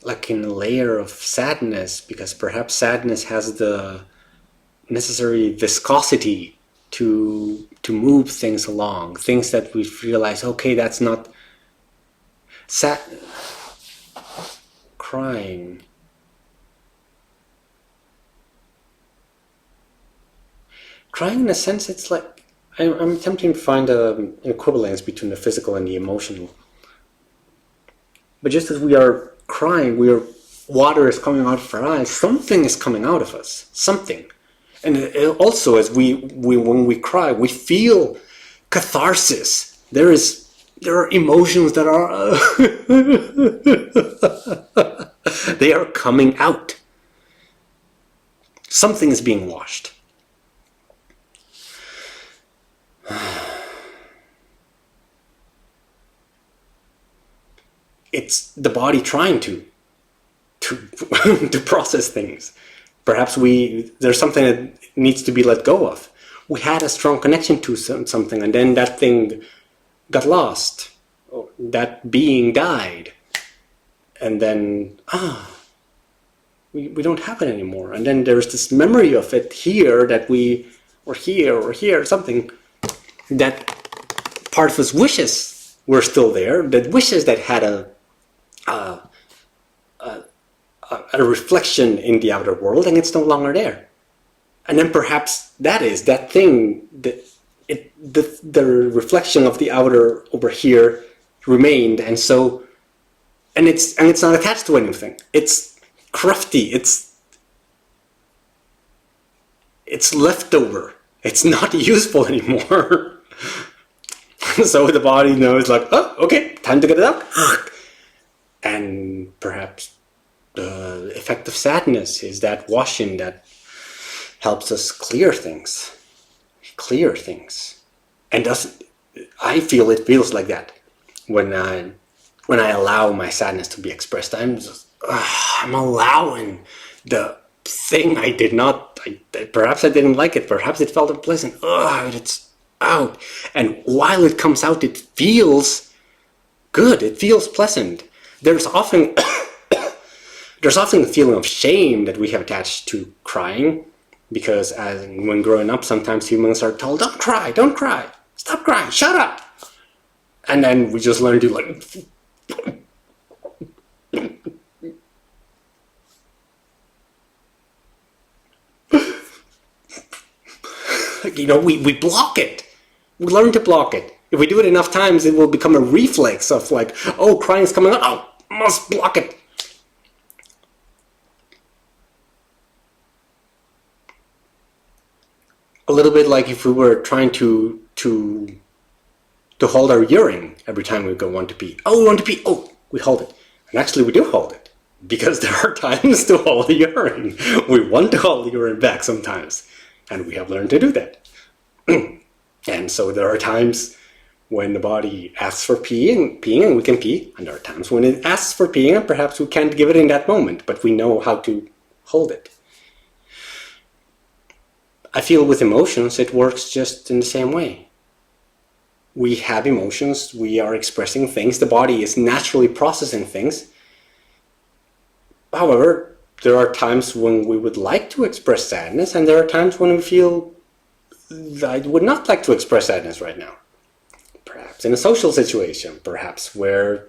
like in a layer of sadness, because perhaps sadness has the necessary viscosity to move things along, things that we realize, okay, that's not sad. Crying. Crying, in a sense, it's like I'm attempting to find an equivalence between the physical and the emotional. But just as we are crying, water is coming out of our eyes, something is coming out of us, something. And also, as when we cry, we feel catharsis. There are emotions that are they are coming out. Something is being washed. It's the body trying to process things. Perhaps there's something that needs to be let go of. We had a strong connection to something, and then that thing got lost. That being died. And then, we don't have it anymore. And then there's this memory of it here that or here, something that part of us wishes were still there, that wishes that had a reflection in the outer world, and it's no longer there. And then perhaps that thing, the reflection of the outer over here remained, and it's not attached to anything. It's crufty. It's leftover. It's not useful anymore. So the body knows, like, oh, okay, time to get it out. And perhaps the effect of sadness is that washing that helps us clear things. And I feel it feels like that when I allow my sadness to be expressed. I'm allowing the thing I did not, perhaps I didn't like it, perhaps it felt unpleasant. It's out. And while it comes out, it feels good, it feels pleasant. There's often a feeling of shame that we have attached to crying, because when growing up, sometimes humans are told, don't cry, stop crying, shut up. And then we just learn to we block it. We learn to block it. If we do it enough times, it will become a reflex of like, oh, crying is coming out, oh, must block it. A little bit like if we were trying to hold our urine every time we want to pee. Oh, we want to pee. Oh, we hold it. And actually we do hold it, because there are times to hold the urine. We want to hold the urine back sometimes, and we have learned to do that. And so there are times when the body asks for peeing and we can pee, and there are times when it asks for peeing and perhaps we can't give it in that moment, but we know how to hold it. I feel with emotions it works just in the same way. We have emotions, we are expressing things, the body is naturally processing things. However, there are times when we would like to express sadness, and there are times when we feel I would not like to express sadness right now. perhaps in a social situation, perhaps where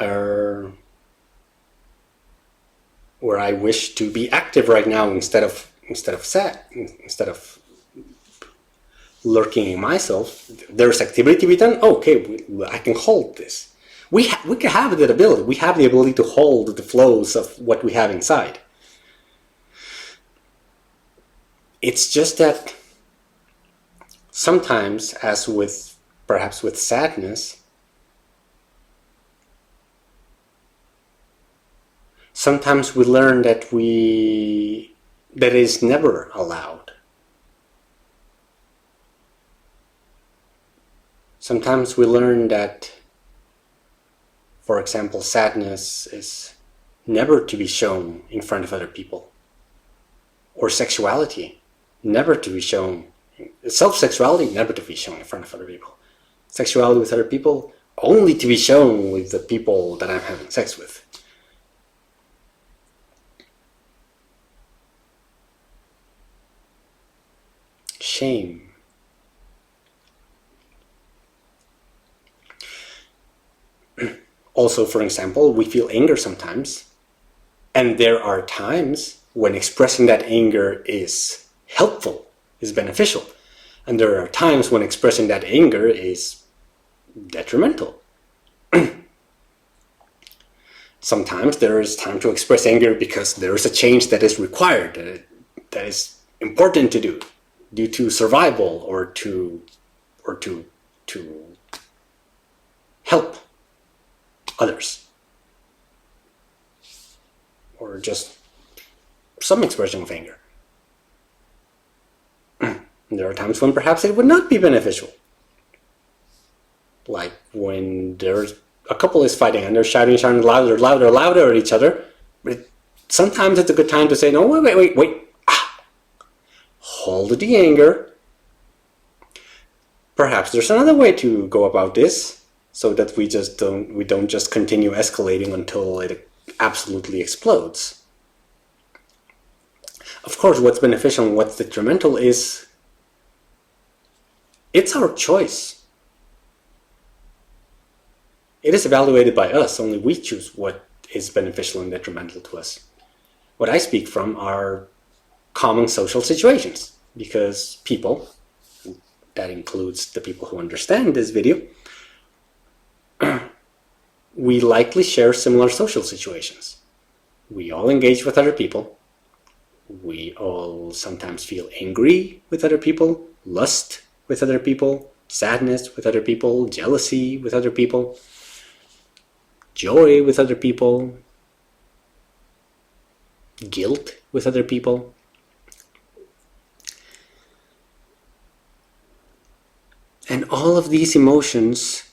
I wish to be active right now instead of sad, instead of lurking in myself. There's activity to be done. Okay, I can hold this. We can have that ability. We have the ability to hold the flows of what we have inside. It's just that sometimes, as with perhaps with sadness, sometimes we learn that that is never allowed. Sometimes we learn that, for example, sadness is never to be shown in front of other people, or sexuality never to be shown, self-sexuality never to be shown in front of other people, sexuality with other people only to be shown with the people that I'm having sex with. Shame. Also, for example, we feel anger sometimes, and there are times when expressing that anger is helpful, is beneficial, and there are times when expressing that anger is detrimental. Sometimes there is time to express anger because there is a change that is required, that is important to do, due to survival or to help others, or just some expression of anger. There are times when perhaps it would not be beneficial, like when there's a couple is fighting and they're shouting louder at each other. But sometimes it's a good time to say, no, wait. Hold the anger. Perhaps there's another way to go about this, so that we don't just continue escalating until it absolutely explodes. Of course, what's beneficial and what's detrimental is, it's our choice. It is evaluated by us. Only we choose what is beneficial and detrimental to us. What I speak from are common social situations, because people, that includes the people who understand this video, we likely share similar social situations. We all engage with other people. We all sometimes feel angry with other people, lust with other people, sadness with other people, jealousy with other people, joy with other people, guilt with other people. And all of these emotions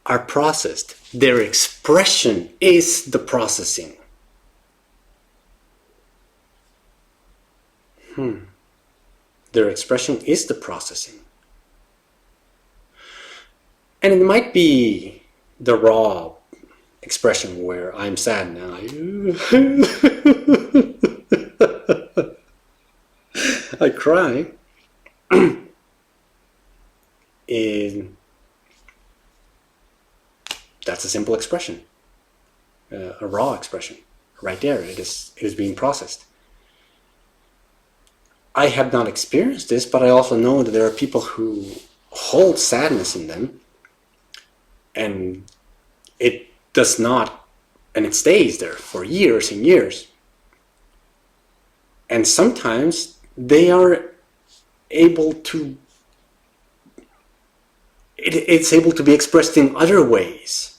are processed. Their expression is the processing. Their expression is the processing. And it might be the raw expression where I'm sad now. I cry. That's a simple expression, a raw expression. Right there, it is being processed. I have not experienced this, but I also know that there are people who hold sadness in them, and it does not, and it stays there for years and years. And sometimes they are able to, it's able to be expressed in other ways.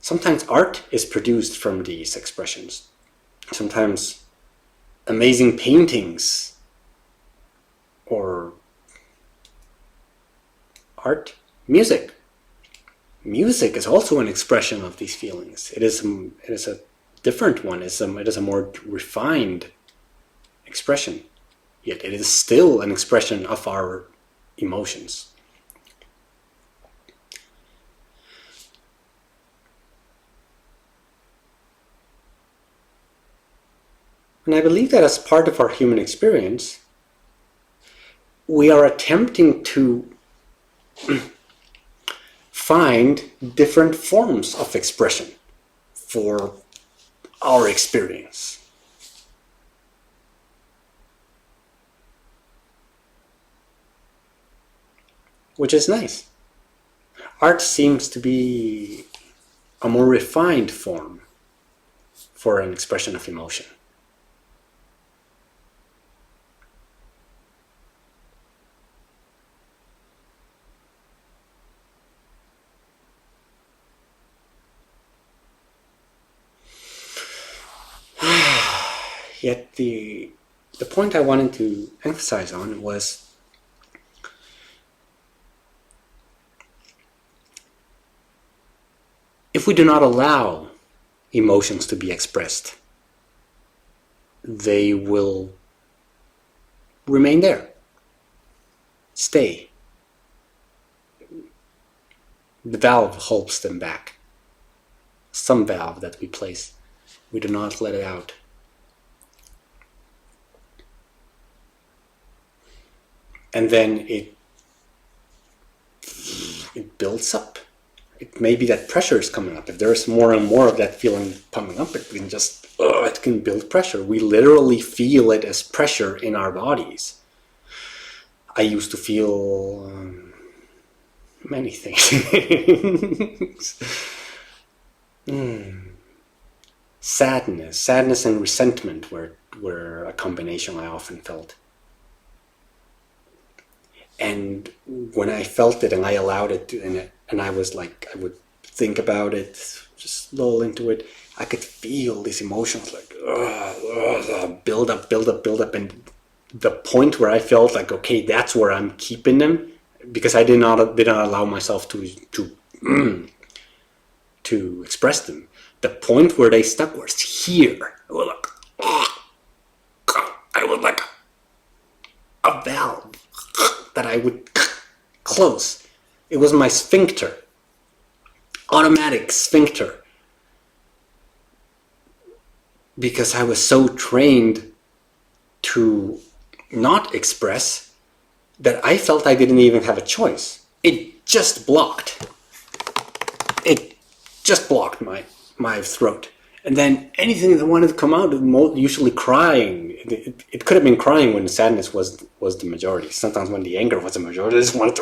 Sometimes art is produced from these expressions. Sometimes amazing paintings or art, music. Music is also an expression of these feelings. It is a different one. It is a more refined expression. Yet it is still an expression of our emotions. And I believe that as part of our human experience, we are attempting to find different forms of expression for our experience. Which is nice. Art seems to be a more refined form for an expression of emotion. Yet the point I wanted to emphasize on was if we do not allow emotions to be expressed, they will remain there, stay. The valve holds them back. Some valve that we place, we do not let it out. And then it builds up. It may be that pressure is coming up. If there's more and more of that feeling pumping up, it can build pressure. We literally feel it as pressure in our bodies. I used to feel many things. Sadness and resentment were a combination I often felt. And when I felt it and I allowed it to, and I was like, I would think about it, just lull into it, I could feel these emotions like build up. And the point where I felt like, okay, that's where I'm keeping them, because I did not allow myself to express them. The point where they stuck was here. It was like, I was like a valve that I would close. It was my sphincter, automatic sphincter, because I was so trained to not express that I felt I didn't even have a choice. It just blocked. It just blocked my throat. And then anything that wanted to come out, usually crying. It could have been crying when the sadness was the majority. Sometimes when the anger was the majority, I just wanted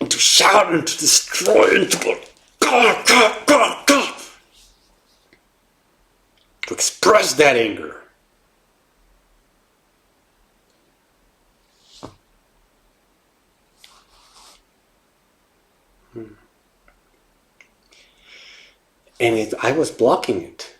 to shout and to destroy and to go, God, to express that anger. And I was blocking it.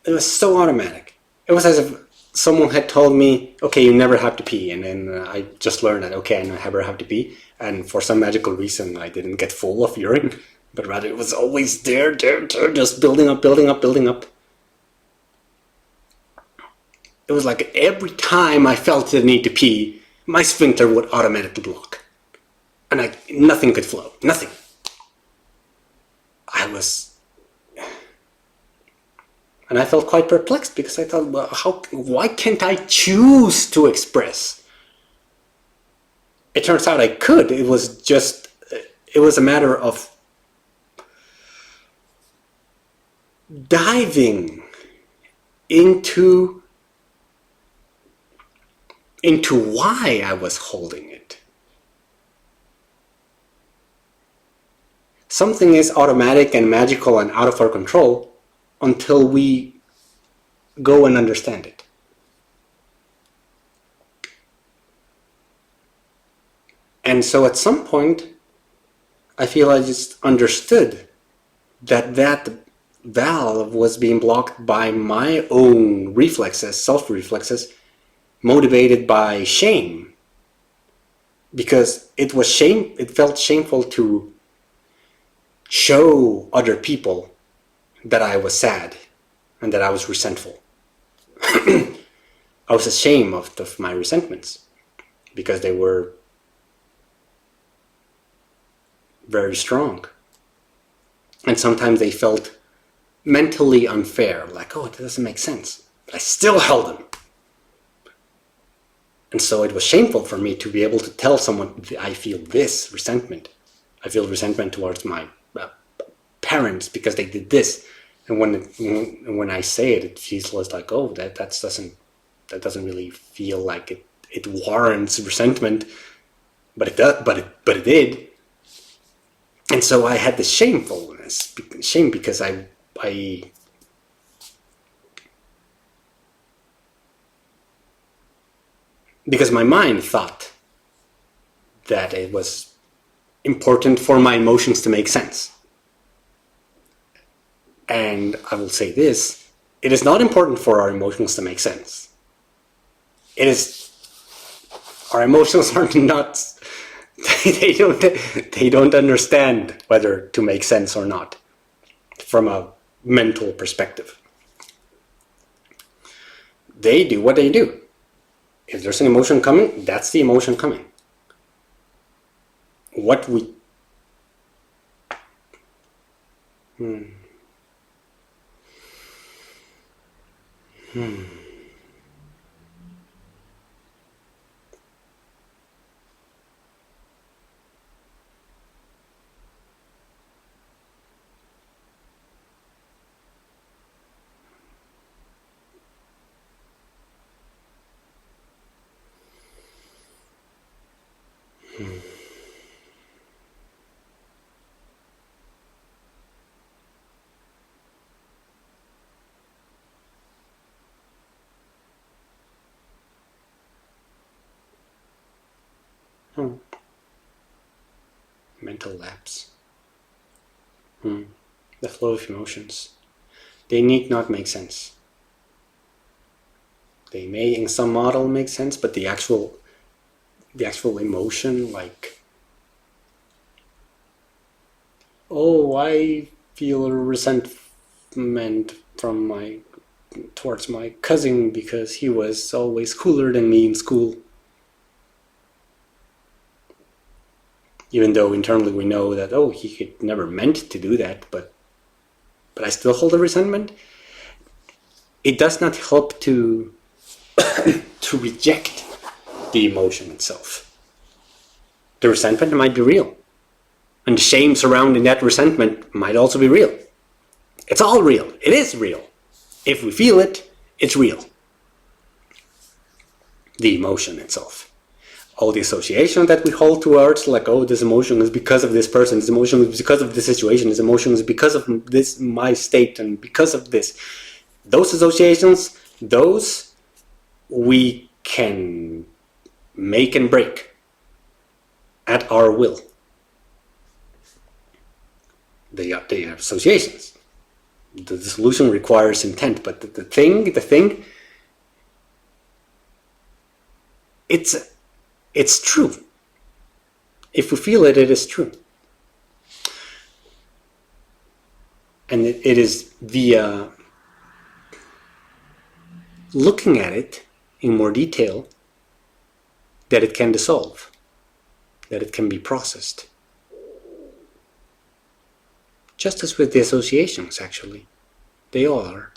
It was so automatic. It was as if someone had told me, okay, you never have to pee. And then I just learned that, okay, I never have to pee. And for some magical reason, I didn't get full of urine. But rather, it was always there, just building up. It was like every time I felt the need to pee, my sphincter would automatically block. And nothing could flow. Nothing. And I felt quite perplexed because I thought, well, why can't I choose to express? It turns out I could. It was a matter of diving into why I was holding it. Something is automatic and magical and out of our control until we go and understand it. And so at some point, I feel I just understood that valve was being blocked by my own reflexes, self-reflexes, motivated by shame. Because it felt shameful to show other people that I was sad and that I was resentful. I was ashamed of my resentments because they were very strong. And sometimes they felt mentally unfair, like, oh, it doesn't make sense. But I still held them. And so it was shameful for me to be able to tell someone, I feel this resentment. I feel resentment towards my parents because they did this. And when I say it, it feels like, oh, that doesn't really feel like it warrants resentment, but it does, but it did. And so I had this shame because I because my mind thought that it was important for my emotions to make sense. And I will say this, it is not important for our emotions to make sense. Our emotions are not, they don't understand whether to make sense or not from a mental perspective. They do what they do. If there's an emotion coming, that's the emotion coming. What we... Mental lapse. The flow of emotions. They need not make sense. They may in some model make sense, but the actual emotion, like, oh, I feel resentment towards my cousin because he was always cooler than me in school. Even though internally we know that, oh, he had never meant to do that, but I still hold a resentment. It does not help to reject the emotion itself. The resentment might be real. And the shame surrounding that resentment might also be real. It's all real. It is real. If we feel it, it's real. The emotion itself. All the association that we hold towards, like, oh, this emotion is because of this person, this emotion is because of this situation, this emotion is because of this, my state, and because of this. Those associations, those we can make and break at our will. They are associations. The solution requires intent, but the thing, it's true. If we feel it, it is true. And it is via looking at it in more detail that it can dissolve, that it can be processed. Just as with the associations, actually. They all are.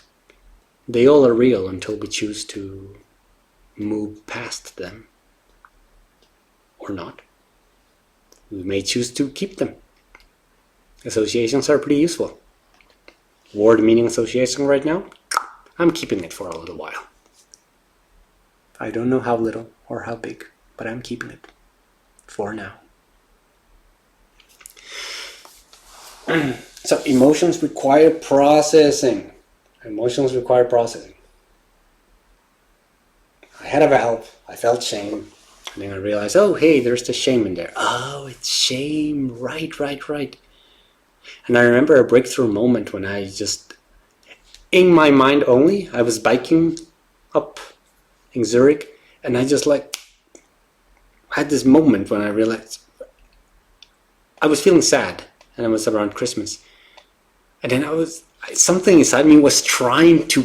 They all are real until we choose to move past them. Or not. We may choose to keep them. Associations are pretty useful. Word meaning association right now, I'm keeping it for a little while. I don't know how little or how big, but I'm keeping it for now. So emotions require processing. Emotions require processing. I had a valve. I felt shame. And then I realized, oh, hey, there's the shame in there. Oh, it's shame. Right. And I remember a breakthrough moment when I just, in my mind only, I was biking up in Zurich, and I just had this moment when I realized I was feeling sad, and it was around Christmas. And then something inside me was trying to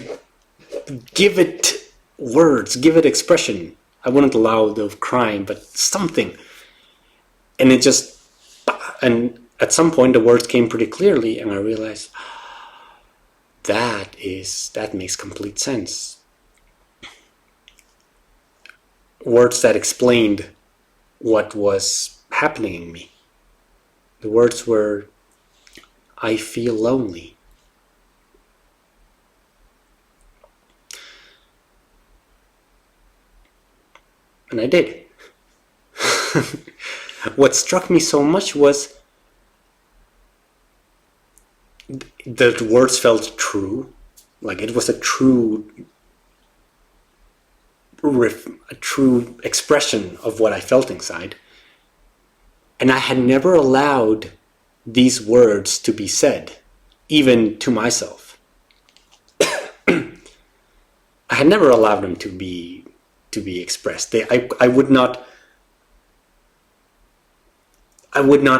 give it words, give it expression. I wouldn't allow the crying, but something. And and at some point the words came pretty clearly, and I realized that makes complete sense. words that explained what was happening in me. The words were, I feel lonely. And I did. What struck me so much was the words felt true. Like it was a true expression of what I felt inside. And I had never allowed these words to be said, even to myself. I had never allowed them to be expressed. I would not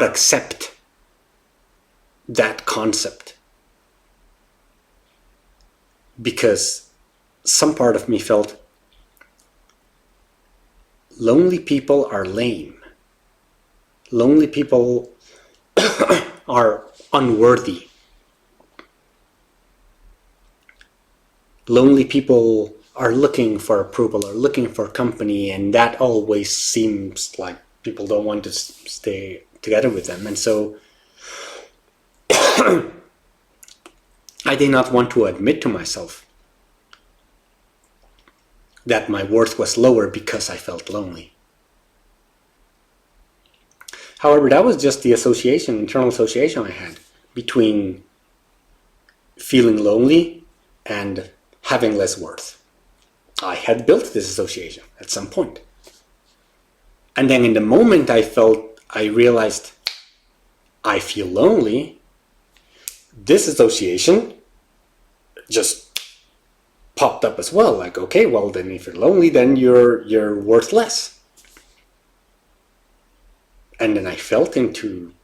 accept that concept because some part of me felt lonely people are lame. Lonely people are unworthy. Lonely people are looking for approval, are looking for company, and that always seems like people don't want to stay together with them. And so I did not want to admit to myself that my worth was lower because I felt lonely. However, that was just the internal association I had between feeling lonely and having less worth. I had built this association at some point. And then in the moment I realized I feel lonely, this association just popped up as well. Like, okay, well then if you're lonely, then you're worth less. And then I felt into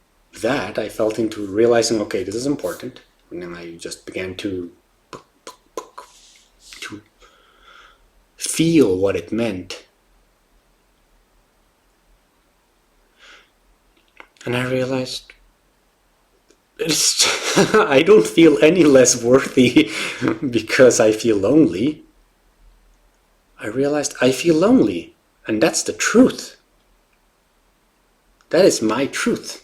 that. I felt into realizing, okay, this is important. And then I just began to feel what it meant. And I realized I don't feel any less worthy because I feel lonely. I realized I feel lonely, and that's the truth. That is my truth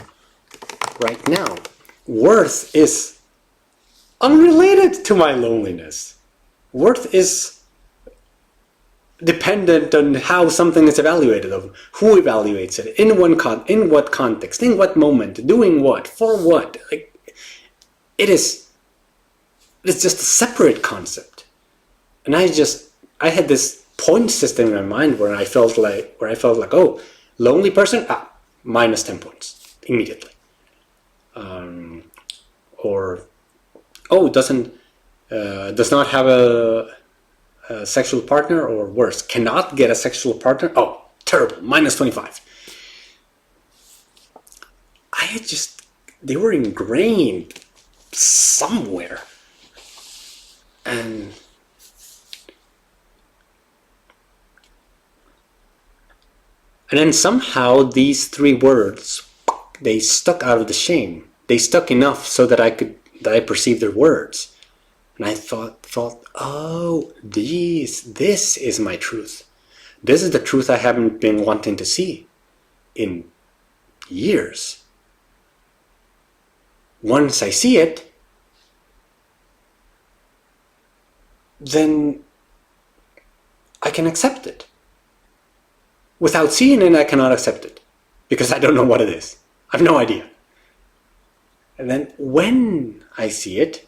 right now. Worth is unrelated to my loneliness. Worth is dependent on how something is evaluated, of who evaluates it, in what context, in what moment, doing what, for what. Like, it's just a separate concept. And I had this point system in my mind where I felt like, oh, lonely person, minus 10 points immediately. Or, oh, does not have a sexual partner, or worse, cannot get a sexual partner. Oh, terrible, minus 25. They were ingrained somewhere. And then somehow these three words, they stuck out of the shame. They stuck enough so that I perceived their words. And I thought, oh, this is my truth. This is the truth I haven't been wanting to see in years. Once I see it, then I can accept it. Without seeing it, I cannot accept it because I don't know what it is. I have no idea. And then when I see it,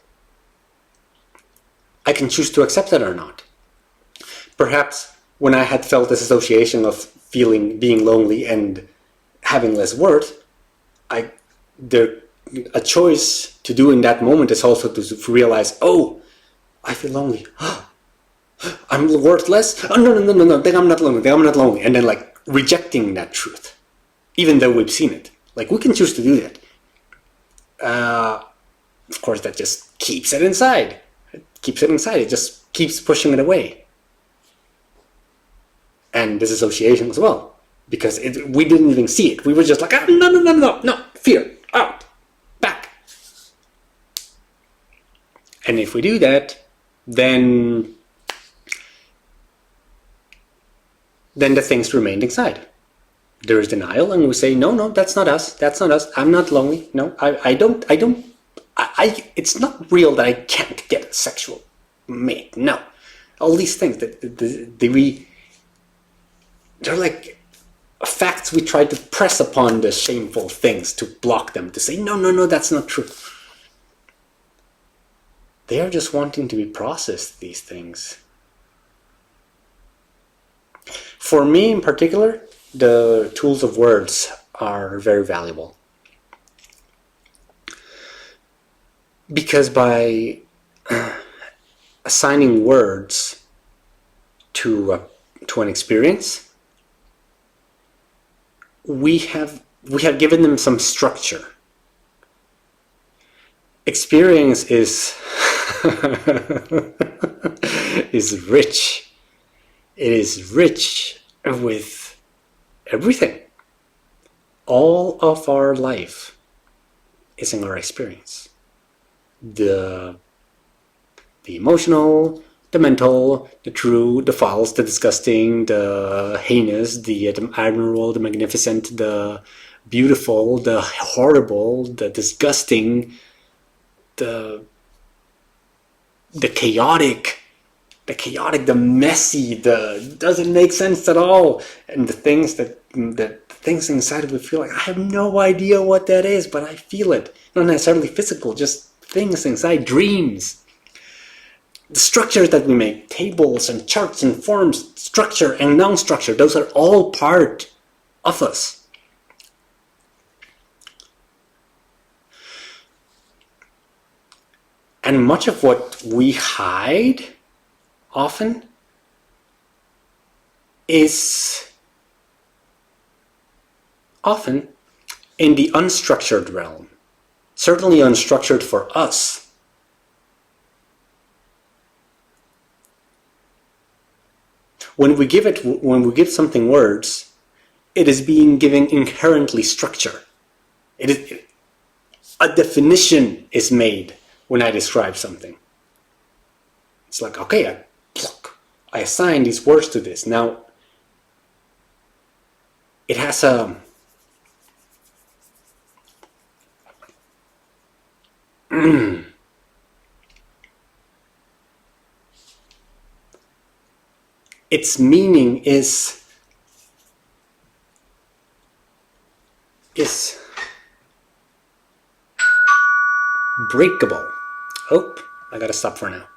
I can choose to accept it or not. Perhaps when I had felt this association of being lonely and having less worth, a choice to do in that moment is also to realize, oh, I feel lonely. I'm worthless. Oh, no. Then I'm not lonely. And then like rejecting that truth, even though we've seen it. Like we can choose to do that. Of course, that just keeps it inside. It just keeps pushing it away. And this association as well, because we didn't even see it. We were just like, no, fear, out, back. And if we do that, then then the things remained inside. There is denial, and we say, no, that's not us. That's not us. I'm not lonely. No, I don't. It's not real that I can't get a sexual mate. No, all these things they're like facts we try to press upon the shameful things to block them, to say, no, that's not true. They are just wanting to be processed, these things. For me in particular, the tools of words are very valuable. Because by assigning words to an experience, we have given them some structure. Experience is is rich. It is rich with everything. All of our life is in our experience. The emotional, the mental, the true, the false, the disgusting, the heinous, the admirable, the magnificent, the beautiful, the horrible, the disgusting, the chaotic, the messy, the doesn't make sense at all, and the things things inside we feel like, I have no idea what that is, but I feel it. Not necessarily physical, just things inside, dreams. The structures that we make, tables and charts and forms, structure and non-structure, those are all part of us. And much of what we hide often is often in the unstructured realm. Certainly unstructured for us. When we give something words, it is being given inherently structure. A definition is made when I describe something. It's like, okay, I assign these words to this. Now, it has a its meaning is breakable. Oh, I gotta stop for now.